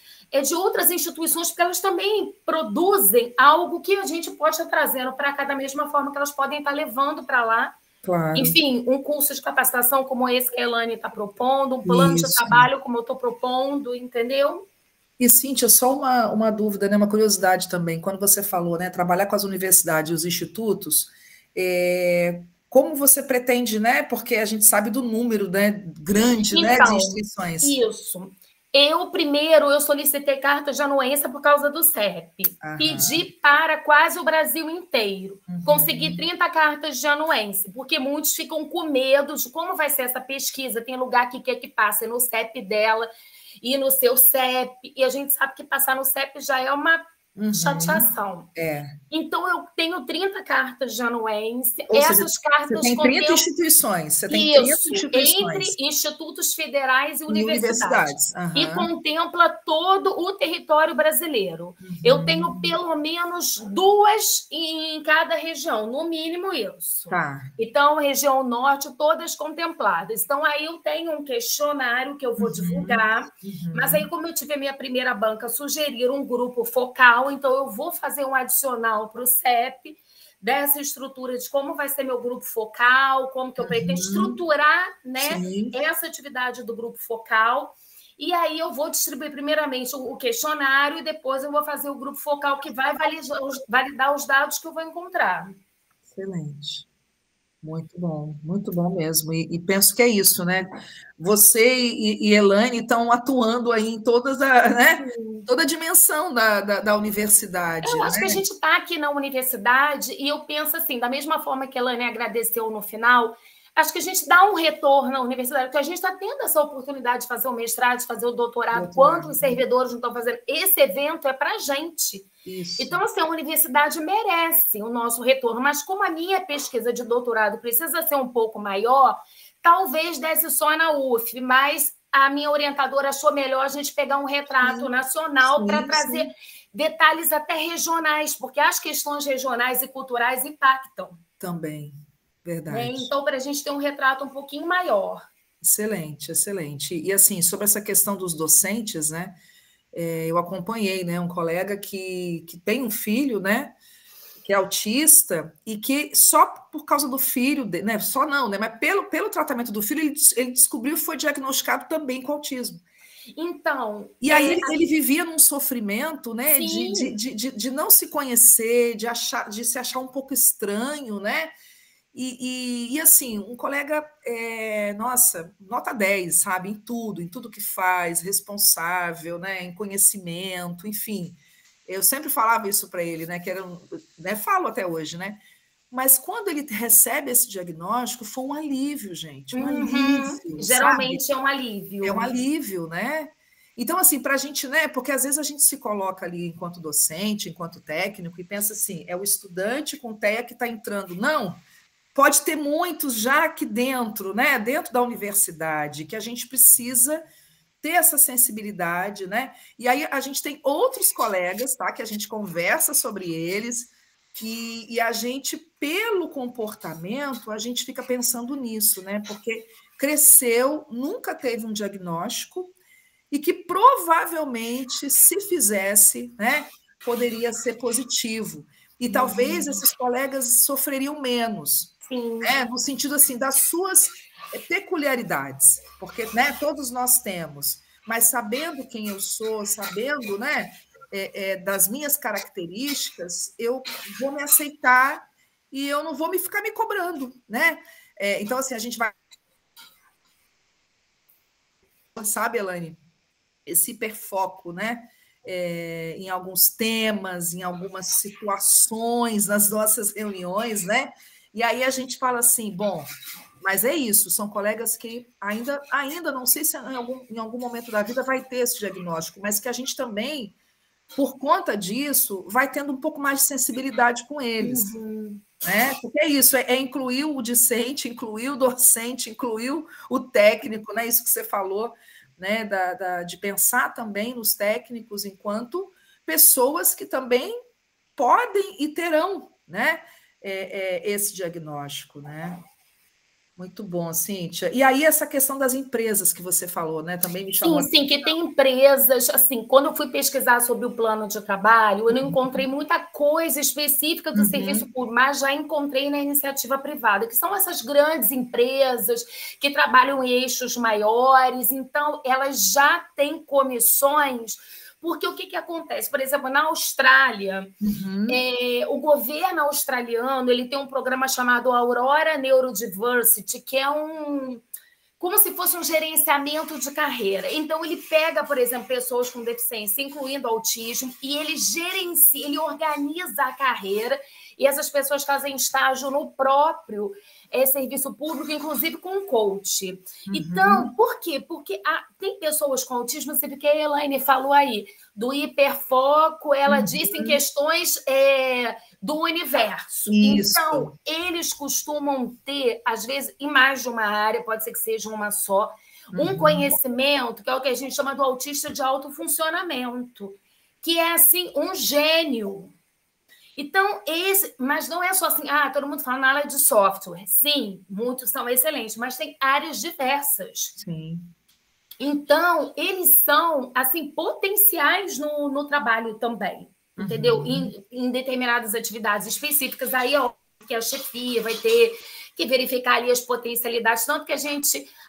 de outras instituições, porque elas também produzem algo que a gente pode estar trazendo para cá da mesma forma que elas podem estar levando para lá. Claro. Enfim, um curso de capacitação como esse que a Elaine está propondo, um plano de trabalho como eu estou propondo, entendeu? E, Cíntia, só uma dúvida, né, uma curiosidade também, quando você falou, né, trabalhar com as universidades e os institutos, como você pretende, né, porque a gente sabe do número, né, grande, né, de instituições. Isso. Eu solicitei carta de anuência por causa do CEP. Pedi para quase o Brasil inteiro. Consegui 30 cartas de anuência, porque muitos ficam com medo de como vai ser essa pesquisa. Tem lugar que quer que passe no CEP dela e no seu CEP, e a gente sabe que passar no CEP já é uma chateação. Então, eu tenho 30 cartas de anuência. Essas cartas você tem 30 instituições. Você tem 30 instituições. Entre institutos federais e universidades. E contempla todo o território brasileiro. Eu tenho pelo menos 2 em cada região, no mínimo isso. Então, região norte, todas contempladas. Então, aí eu tenho um questionário que eu vou divulgar, mas aí, como eu tive a minha primeira banca, sugeriram um grupo focal, então eu vou fazer um adicional para o CEP, dessa estrutura de como vai ser meu grupo focal, como que eu pretendo estruturar, né, essa atividade do grupo focal. E aí eu vou distribuir primeiramente o questionário e depois eu vou fazer o grupo focal que vai validar os dados que eu vou encontrar. Excelente. Muito bom mesmo. E penso que é isso, né? Você e Elaine estão atuando aí em toda a dimensão da universidade. Eu acho que a gente está aqui na universidade e eu penso assim, da mesma forma que a Elaine agradeceu no final, acho que a gente dá um retorno à universidade, porque a gente está tendo essa oportunidade de fazer o mestrado, de fazer o doutorado, quantos servidores não estão fazendo. Esse evento é para a gente. Isso. Então, assim, a universidade merece o nosso retorno, mas como a minha pesquisa de doutorado precisa ser um pouco maior, talvez desse só na UF, mas a minha orientadora achou melhor a gente pegar um retrato nacional para trazer detalhes até regionais, porque as questões regionais e culturais impactam. Também. Verdade. Então, para a gente ter um retrato um pouquinho maior. Excelente, excelente. E, assim, sobre essa questão dos docentes, né, eu acompanhei, né, um colega que tem um filho, né, que é autista, e que só por causa do filho, né, só não, né, mas pelo tratamento do filho, ele descobriu e foi diagnosticado também com autismo. Então... E aí ele vivia num sofrimento, né, de não se conhecer, de se achar um pouco estranho, né? E assim, um colega, nossa, nota 10, sabe, em tudo que faz, responsável, né, em conhecimento, enfim. Eu sempre falava isso para ele, né, que era, né, falo até hoje, né, mas quando ele recebe esse diagnóstico, foi um alívio, gente, um alívio. Geralmente sabe? é um alívio. É um alívio, né? Então, assim, para a gente, né, porque às vezes a gente se coloca ali enquanto docente, enquanto técnico, e pensa assim, é o estudante com TEA que está entrando. Não, pode ter muitos já aqui dentro, né, dentro da universidade, que a gente precisa ter essa sensibilidade, né? E aí a gente tem outros colegas, tá, que a gente conversa sobre eles, e a gente, pelo comportamento, a gente fica pensando nisso, né? Porque cresceu, nunca teve um diagnóstico, e que provavelmente, se fizesse, né, poderia ser positivo. E talvez esses colegas sofreriam menos, né, no sentido assim, das suas peculiaridades, porque, né, todos nós temos, mas sabendo quem eu sou, sabendo, né, das minhas características, eu vou me aceitar e eu não vou ficar me cobrando, né? Então, assim, a gente vai... Sabe, Elaine, esse hiperfoco, né? Em alguns temas, em algumas situações, nas nossas reuniões, né? E aí a gente fala assim, bom, mas é isso, são colegas que ainda não sei se em algum momento da vida vai ter esse diagnóstico, mas que a gente também, por conta disso, vai tendo um pouco mais de sensibilidade com eles. Né? Porque é isso, incluir o discente, incluir o docente, incluir o técnico, né? Isso que você falou, né? De pensar também nos técnicos enquanto pessoas que também podem e terão, né? Esse diagnóstico, né? Muito bom, Cíntia. E aí essa questão das empresas que você falou, né? Também me chamou. Sim, que tem empresas, assim, quando eu fui pesquisar sobre o plano de trabalho, eu não encontrei muita coisa específica do serviço público, mas já encontrei na iniciativa privada, que são essas grandes empresas que trabalham em eixos maiores, então elas já têm comissões. Porque o que acontece? Por exemplo, na Austrália, o governo australiano ele tem um programa chamado Aurora Neurodiversity, que é como se fosse um gerenciamento de carreira. Então, ele pega, por exemplo, pessoas com deficiência, incluindo autismo, e ele gerencia, ele organiza a carreira, e essas pessoas fazem estágio no próprio serviço público, inclusive com coach. Então, por quê? Porque tem pessoas com autismo, você vê que a Elaine falou aí, do hiperfoco, ela disse em questões do universo. Isso. Então, eles costumam ter, às vezes, em mais de uma área, pode ser que seja uma só, um conhecimento, que é o que a gente chama do autista de alto funcionamento, que é, assim, um gênio. Então, mas não é só assim, todo mundo fala na área de software. Sim, muitos são excelentes, mas tem áreas diversas. Sim. Então, eles são, assim, potenciais no trabalho também, entendeu? Em determinadas atividades específicas, aí que a chefia vai ter que verificar ali as potencialidades, tanto que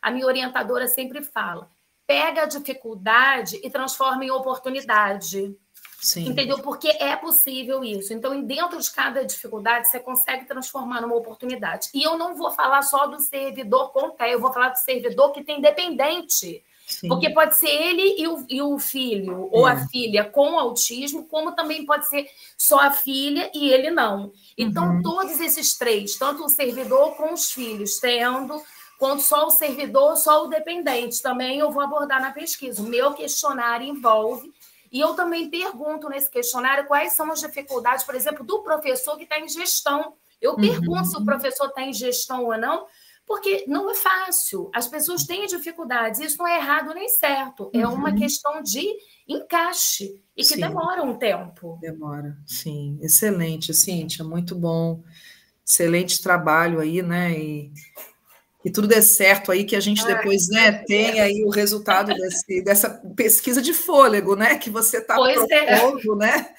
a minha orientadora sempre fala, pega a dificuldade e transforma em oportunidade. Sim. Entendeu? Porque é possível isso. Então, dentro de cada dificuldade, você consegue transformar numa oportunidade. E eu não vou falar só do servidor com TEA, eu vou falar do servidor que tem dependente. Sim. Porque pode ser ele e o filho, ou a filha com autismo, como também pode ser só a filha e ele não. Então, todos esses três, tanto o servidor com os filhos, quanto só o servidor, só o dependente, também eu vou abordar na pesquisa. O meu questionário envolve. E eu também pergunto nesse questionário quais são as dificuldades, por exemplo, do professor que está em gestão. Eu pergunto se o professor está em gestão ou não, porque não é fácil. As pessoas têm dificuldades. Isso não é errado nem certo. É uma questão de encaixe e que demora um tempo. Demora, sim. Excelente, Cíntia. Muito bom. Excelente trabalho aí, né? E tudo dê certo aí, que a gente depois, né, tenha aí o resultado dessa pesquisa de fôlego, né, que você está propondo, né,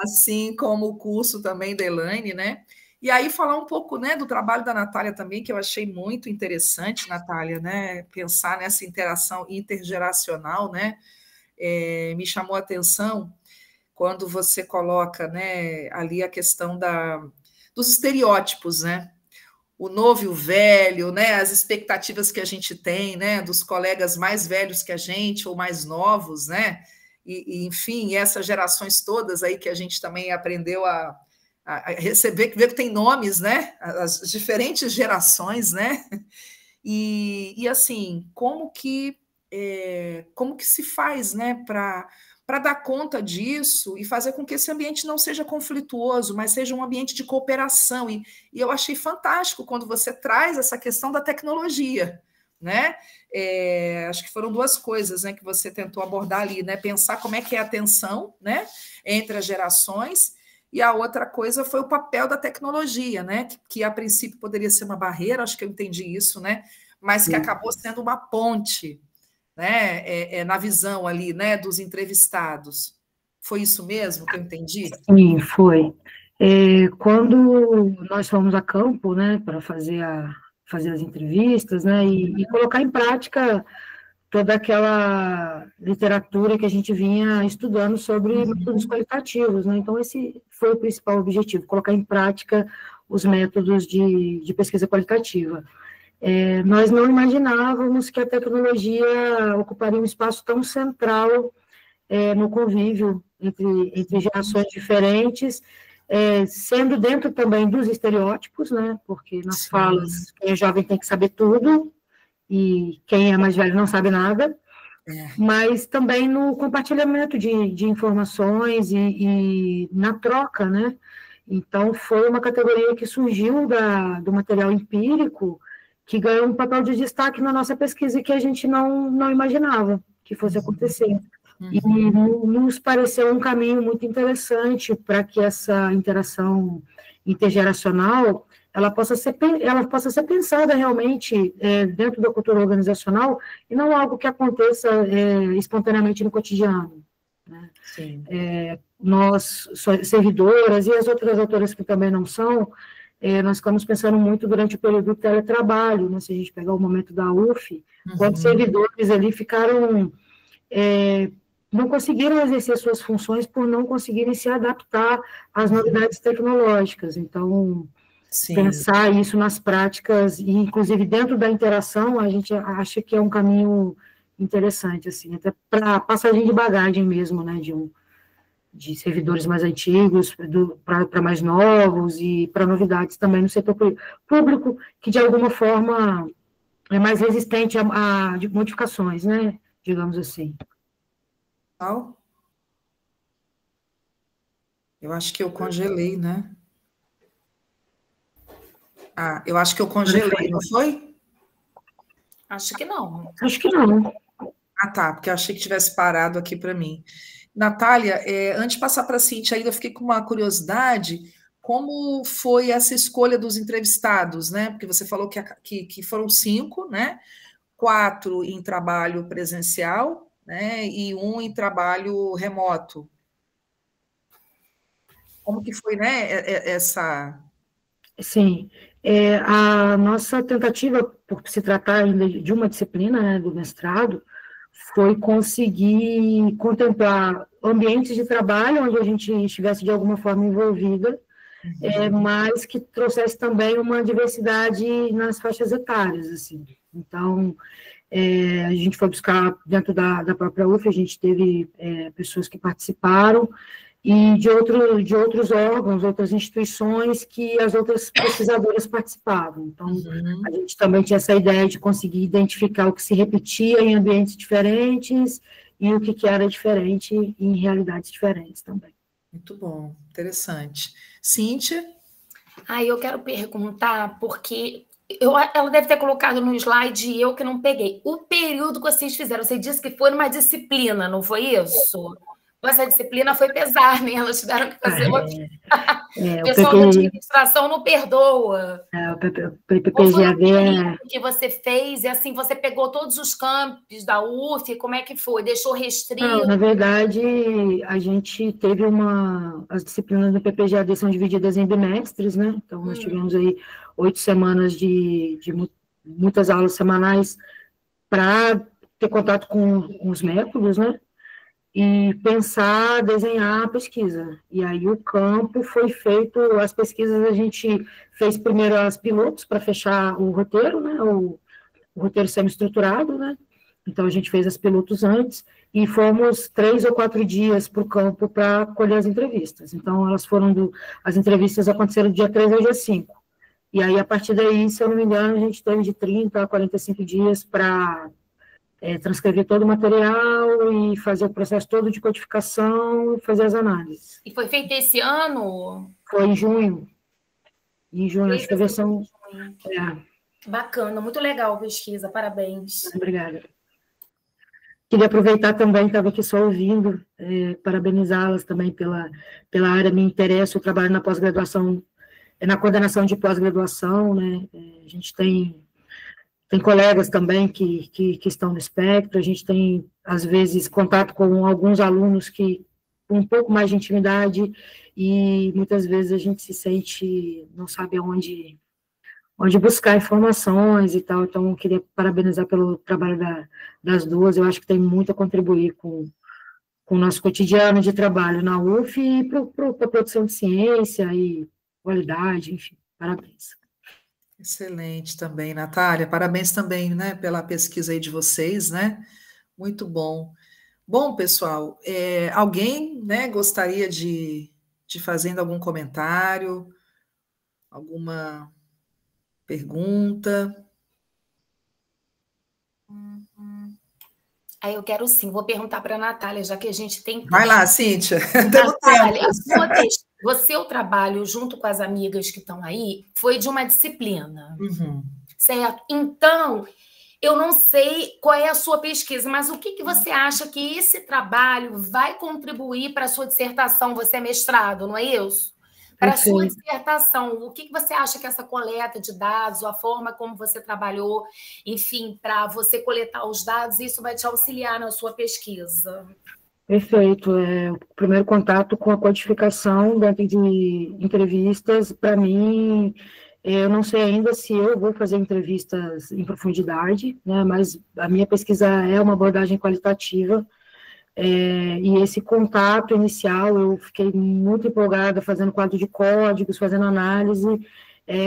assim como o curso também da Elaine, né, e aí falar um pouco, né, do trabalho da Natália também, que eu achei muito interessante, Natália, né, pensar nessa interação intergeracional, né, me chamou a atenção quando você coloca, né, ali a questão dos estereótipos, né, o novo e o velho, né? As expectativas que a gente tem, né? Dos colegas mais velhos que a gente ou mais novos, né? Enfim, essas gerações todas aí que a gente também aprendeu a receber, ver que tem nomes, né? As diferentes gerações, né? E assim, como que se faz, né? Para dar conta disso e fazer com que esse ambiente não seja conflituoso, mas seja um ambiente de cooperação. E eu achei fantástico quando você traz essa questão da tecnologia, né? Acho que foram duas coisas, né, que você tentou abordar ali, né? Pensar como é que é a tensão, né, entre as gerações, e a outra coisa foi o papel da tecnologia, né? Que a princípio poderia ser uma barreira, acho que eu entendi isso, né? Mas que acabou sendo uma ponte, né, na visão ali, né, dos entrevistados. Foi isso mesmo que eu entendi? Sim, foi. Quando nós fomos a campo, né, para fazer as entrevistas, né, e colocar em prática toda aquela literatura que a gente vinha estudando sobre métodos qualitativos, né? Então, esse foi o principal objetivo, colocar em prática os métodos de pesquisa qualitativa. Nós não imaginávamos que a tecnologia ocuparia um espaço tão central no convívio entre gerações diferentes, sendo dentro também dos estereótipos, né? Porque nas falas, quem é jovem tem que saber tudo, e quem é mais velho não sabe nada, mas também no compartilhamento de informações e na troca, né? Então, foi uma categoria que surgiu do material empírico, que ganhou um papel de destaque na nossa pesquisa que a gente não imaginava que fosse acontecer. E nos pareceu um caminho muito interessante para que essa interação intergeracional ela possa ser pensada realmente dentro da cultura organizacional e não algo que aconteça espontaneamente no cotidiano. Né? Sim. Nós, servidoras, e as outras autoras que também não são, nós ficamos pensando muito durante o período do teletrabalho, né? Se a gente pegar o momento da UF, quando servidores ali ficaram... não conseguiram exercer suas funções por não conseguirem se adaptar às novidades tecnológicas. Então... Sim. Pensar isso nas práticas, e inclusive dentro da interação, a gente acha que é um caminho interessante, assim, até para passagem de bagagem mesmo, né, de servidores mais antigos para mais novos e para novidades também no setor público, que de alguma forma é mais resistente a modificações, né, digamos assim. Eu acho que eu congelei, né? Eu acho que eu congelei, não foi? Acho que não. Acho que não. Tá, porque eu achei que tivesse parado aqui para mim. Natália, antes de passar para a Cíntia, ainda fiquei com uma curiosidade, como foi essa escolha dos entrevistados, né? Porque você falou que foram 5, né? 4 em trabalho presencial, né? E 1 em trabalho remoto. Como que foi, né? Essa... Sim, a nossa tentativa, por se tratar ainda de uma disciplina, né, do mestrado, foi conseguir contemplar ambientes de trabalho onde a gente estivesse de alguma forma envolvida, mas que trouxesse também uma diversidade nas faixas etárias, assim. Então, a gente foi buscar dentro da própria UF, a gente teve pessoas que participaram, e de outros órgãos, outras instituições que as outras pesquisadoras participavam. Então, a gente também tinha essa ideia de conseguir identificar o que se repetia em ambientes diferentes e o que era diferente em realidades diferentes também. Muito bom, interessante. Cíntia? Eu quero perguntar, porque ela deve ter colocado no slide e eu que não peguei. O período que vocês fizeram, você disse que foi numa disciplina, não foi isso? Essa disciplina foi pesar, né? Elas tiveram que fazer uma... O pessoal da administração não perdoa. O PPGAD que você fez, e assim, você pegou todos os campos da UF, como é que foi? Deixou restrito? Não, na verdade, a gente teve as disciplinas do PPGAD são divididas em bimestres, né? Então, nós tivemos aí 8 semanas de muitas aulas semanais para ter contato com os métodos, né? E pensar, desenhar a pesquisa. E aí o campo foi feito, as pesquisas a gente fez primeiro as pilotos para fechar o roteiro, né, o roteiro semi-estruturado, né, então a gente fez as pilotos antes, e fomos 3 ou 4 dias para o campo para colher as entrevistas. Então as entrevistas aconteceram do dia 3 ao dia 5. E aí, a partir daí, se eu não me engano, a gente teve de 30 a 45 dias para transcrever todo o material e fazer o processo todo de codificação e fazer as análises. E foi feito esse ano? Foi em junho. Acho que a versão... Bacana, muito legal a pesquisa, parabéns. Obrigada. Queria aproveitar também, estava aqui só ouvindo, parabenizá-las também pela área, me interessa o trabalho na pós-graduação, na coordenação de pós-graduação, né? A gente tem Tem colegas também que estão no espectro, a gente tem, às vezes, contato com alguns alunos que com um pouco mais de intimidade, e muitas vezes a gente se sente, não sabe onde buscar informações e tal. Então, eu queria parabenizar pelo trabalho das duas. Eu acho que tem muito a contribuir com o nosso cotidiano de trabalho na UF e para a produção de ciência e qualidade, enfim, parabéns. Excelente também, Natália. Parabéns também, né, pela pesquisa aí de vocês, né? Muito bom. Bom, pessoal, alguém, né, gostaria de fazer algum comentário, alguma pergunta? Aí eu quero sim, vou perguntar para a Natália, já que a gente tem tempo. Vai lá, Cíntia. Natália, o trabalho junto com as amigas que estão aí foi de uma disciplina, certo? Então, eu não sei qual é a sua pesquisa, mas o que você acha que esse trabalho vai contribuir para a sua dissertação? Você é mestrado, não é isso? Para a sua dissertação, o que você acha que essa coleta de dados, a forma como você trabalhou, enfim, para você coletar os dados, isso vai te auxiliar na sua pesquisa? Perfeito. O primeiro contato com a codificação dentro de entrevistas, para mim, eu não sei ainda se eu vou fazer entrevistas em profundidade, né, mas a minha pesquisa é uma abordagem qualitativa, e esse contato inicial, eu fiquei muito empolgada fazendo quadro de códigos, fazendo análise,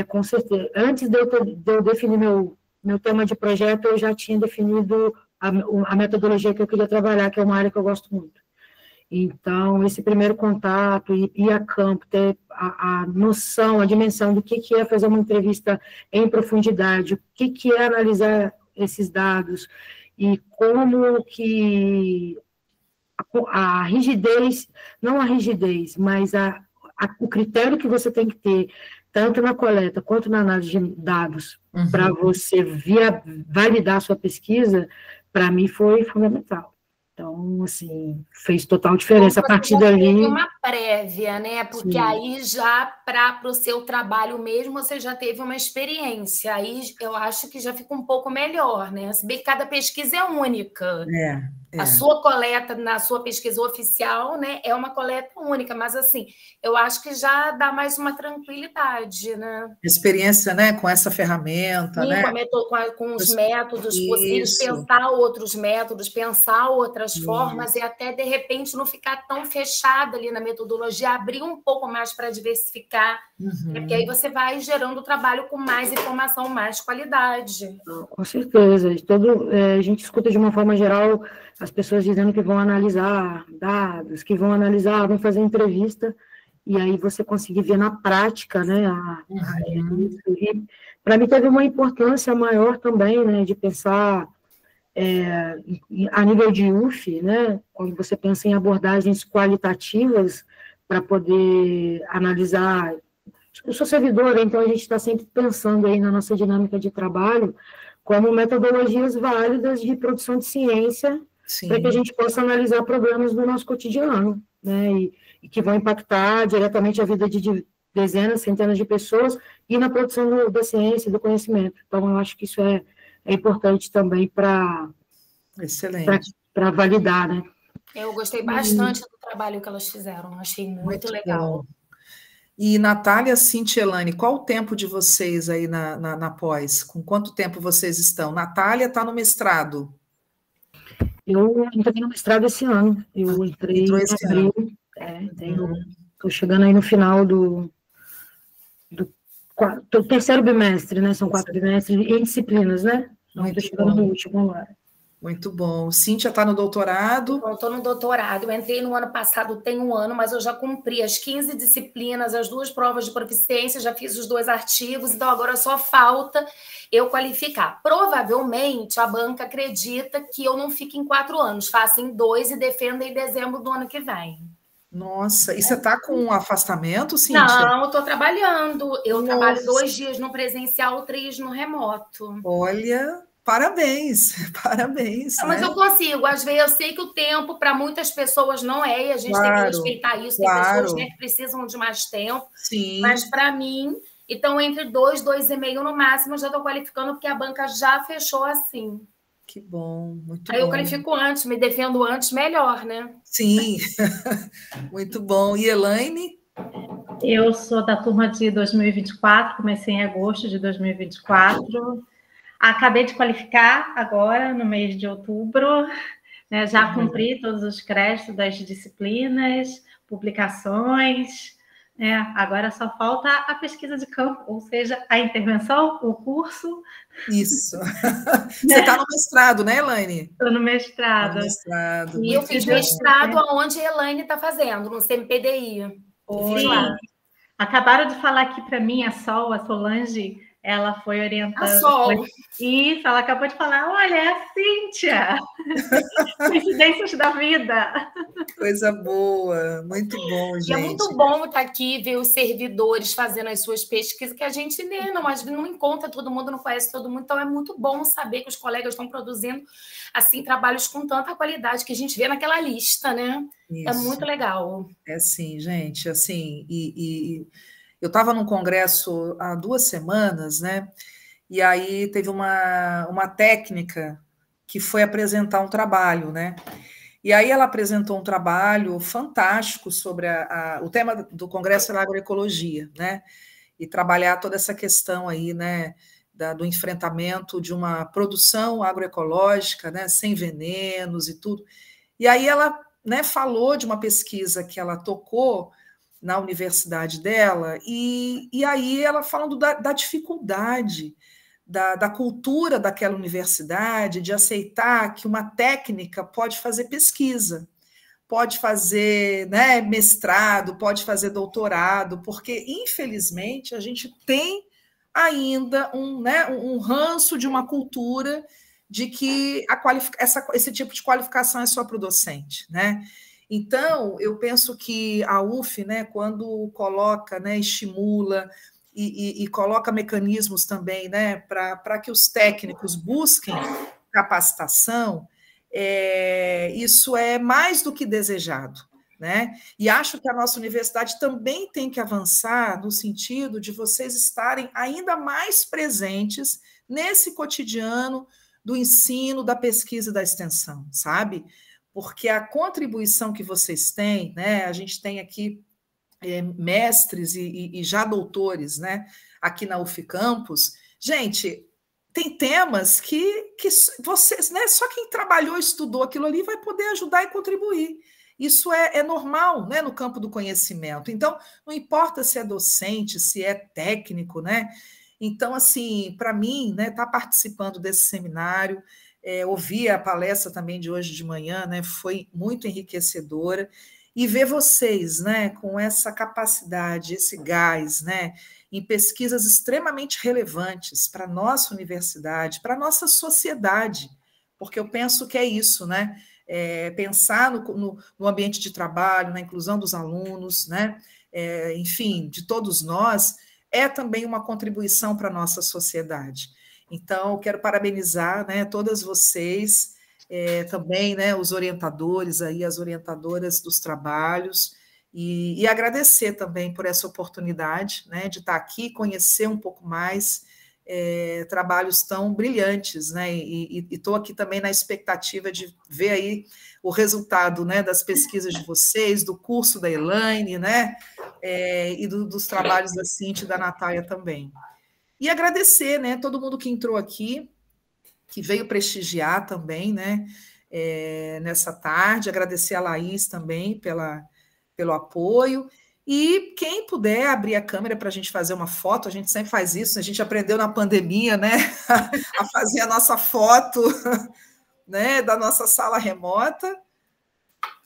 com certeza. Antes de eu definir meu tema de projeto, eu já tinha definido a metodologia que eu queria trabalhar, que é uma área que eu gosto muito. Então, esse primeiro contato, ir a campo, ter a noção, a dimensão do que é fazer uma entrevista em profundidade, o que é analisar esses dados, e como que a rigidez, não a rigidez, mas o critério que você tem que ter, tanto na coleta quanto na análise de dados, para você validar a sua pesquisa, para mim foi fundamental. Então, assim, fez total diferença. A partir dali... Teve uma prévia, né? Porque aí já, para o seu trabalho mesmo, você já teve uma experiência. Aí eu acho que já fica um pouco melhor, né? Se bem que cada pesquisa é única. A sua coleta, na sua pesquisa oficial, né, é uma coleta única, mas assim, eu acho que já dá mais uma tranquilidade, né? Experiência, né, com essa ferramenta, sim, né? Com os métodos possíveis, pensar outros métodos, pensar outras formas, e até, de repente, não ficar tão fechada ali na metodologia, abrir um pouco mais para diversificar, porque aí você vai gerando o trabalho com mais informação, mais qualidade. Com certeza. A gente escuta de uma forma geral as pessoas dizendo que vão analisar dados, que vão fazer entrevista, e aí você conseguir ver na prática, né? E para mim teve uma importância maior também, né? De pensar a nível de UF, né? Quando você pensa em abordagens qualitativas para poder analisar. Eu sou servidora, então a gente está sempre pensando aí na nossa dinâmica de trabalho como metodologias válidas de produção de ciência, para que a gente possa analisar problemas do nosso cotidiano, né, e que vão impactar diretamente a vida de dezenas, centenas de pessoas, e na produção da ciência e do conhecimento. Então, eu acho que isso é importante também para validar, né? Eu gostei bastante do trabalho que elas fizeram, achei muito legal. Bom. E, Natália, Cíntia, Elane, qual o tempo de vocês aí na pós? Com quanto tempo vocês estão? Natália está no mestrado. Eu entrei no mestrado esse ano. Eu entrei em abril. Estou chegando aí no final do terceiro bimestre, né? São 4 bimestres em disciplinas, né? Então, estou chegando no último agora. Muito bom. Cíntia está no doutorado? Estou no doutorado. Eu entrei no ano passado, tem um ano, mas eu já cumpri as 15 disciplinas, as 2 provas de proficiência, já fiz os 2 artigos, então agora só falta eu qualificar. Provavelmente a banca acredita que eu não fique em 4 anos, faça em 2 e defenda em dezembro do ano que vem. Nossa, e você está com um afastamento, Cíntia? Não, eu estou trabalhando. Eu trabalho 2 dias no presencial, 3 no remoto. Olha... Parabéns, parabéns. Mas eu consigo, às vezes eu sei que o tempo para muitas pessoas não é, e a gente tem que respeitar isso, tem pessoas, né, que precisam de mais tempo, mas para mim Então, entre 2, 2,5 no máximo, eu já estou qualificando, porque a banca já fechou assim. Que bom, muito Aí bom. eu qualifico antes, me defendo antes, melhor, né? Sim, muito bom. E Elaine? Eu sou da turma de 2024, comecei em agosto de 2024. Acabei de qualificar agora, no mês de outubro, né? Já cumpri todos os créditos das disciplinas, publicações, né? Agora só falta a pesquisa de campo, ou seja, a intervenção, o curso. Isso. Você está no mestrado, né, Elaine? Estou no Está no mestrado. mestrado. E eu fiz mestrado aonde a Elaine está fazendo, no CMPDI. Sim. Acabaram de falar aqui para mim, a Solange, ela foi orientando. A Sol. Isso, ela acabou de falar, olha, é a Cíntia. Coincidências da vida. Coisa boa, muito bom, gente. E é muito bom estar aqui, ver os servidores fazendo as suas pesquisas, que a gente não encontra todo mundo, não conhece todo mundo, então é muito bom saber que os colegas estão produzindo assim trabalhos com tanta qualidade que a gente vê naquela lista, né? Isso. É muito legal. É sim, gente, assim, eu estava num congresso há 2 semanas, né? E aí teve uma técnica que foi apresentar um trabalho, né? E aí ela apresentou um trabalho fantástico sobre o tema do congresso era agroecologia, né? E trabalhar toda essa questão aí, né? Do enfrentamento de uma produção agroecológica, né? Sem venenos e tudo. E aí ela, né, falou de uma pesquisa que ela tocou na universidade dela, e aí ela falando da dificuldade da cultura daquela universidade, de aceitar que uma técnica pode fazer pesquisa, pode fazer, né, mestrado, pode fazer doutorado, porque, infelizmente, a gente tem ainda um ranço de uma cultura de que esse tipo de qualificação é só para o docente, né? Então, eu penso que a UF, né, quando coloca, né, estimula e coloca mecanismos também, né, para que os técnicos busquem capacitação, isso é mais do que desejado, né? E acho que a nossa universidade também tem que avançar no sentido de vocês estarem ainda mais presentes nesse cotidiano do ensino, da pesquisa e da extensão, sabe? Porque a contribuição que vocês têm, né? A gente tem aqui mestres e já doutores, né? Aqui na UF Campus. Gente, tem temas que vocês, né? Só quem trabalhou, estudou aquilo ali vai poder ajudar e contribuir. Isso é normal, né, no campo do conhecimento. Então, não importa se é docente, se é técnico, né? Então, assim, para mim, né, estar participando desse seminário, ouvir a palestra também de hoje de manhã, né, foi muito enriquecedora, e ver vocês, né, com essa capacidade, esse gás, né, em pesquisas extremamente relevantes para a nossa universidade, para a nossa sociedade, porque eu penso que é isso, né? Pensar no ambiente de trabalho, na inclusão dos alunos, né? Enfim, de todos nós, é também uma contribuição para a nossa sociedade. Então, quero parabenizar, né, todas vocês, também, né, os orientadores, aí, as orientadoras dos trabalhos, e agradecer também por essa oportunidade, né, de estar aqui, conhecer um pouco mais trabalhos tão brilhantes, né, e estou aqui também na expectativa de ver aí o resultado, né, das pesquisas de vocês, do curso da Elaine, né, e dos trabalhos da Cíntia e da Natália também. E agradecer, né, todo mundo que entrou aqui, que veio prestigiar também, né, nessa tarde, agradecer a Laís também pelo apoio, e quem puder abrir a câmera para a gente fazer uma foto, a gente sempre faz isso, a gente aprendeu na pandemia, né, a fazer a nossa foto, né, da nossa sala remota.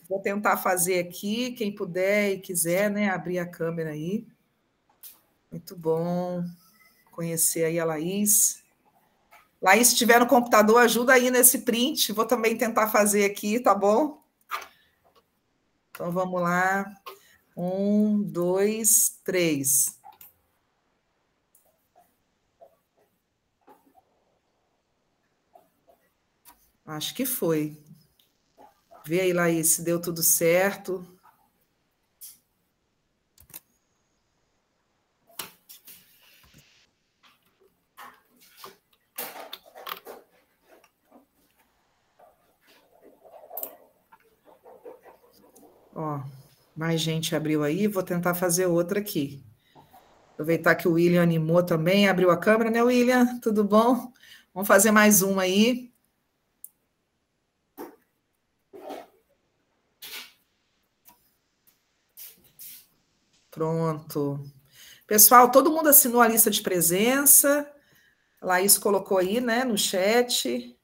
Vou tentar fazer aqui, quem puder e quiser, né, abrir a câmera aí. Muito bom conhecer aí a Laís. Laís, se estiver no computador, ajuda aí nesse print, vou também tentar fazer aqui, tá bom? Então, vamos lá. 1, 2, 3. Acho que foi. Vê aí, Laís, se deu tudo certo. Ó, mais gente abriu aí, vou tentar fazer outra aqui. Aproveitar que o William animou também, abriu a câmera, né, William? Tudo bom? Vamos fazer mais uma aí. Pronto. Pessoal, todo mundo assinou a lista de presença. A Laís colocou aí, né, no chat.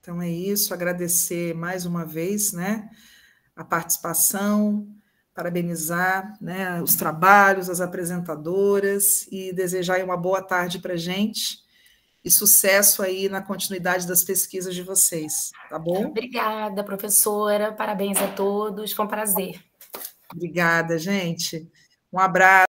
Então é isso, agradecer mais uma vez, né, a participação, parabenizar, né, os trabalhos, as apresentadoras e desejar aí uma boa tarde para a gente e sucesso aí na continuidade das pesquisas de vocês, tá bom? Obrigada, professora, parabéns a todos, foi um prazer. Obrigada, gente. Um abraço.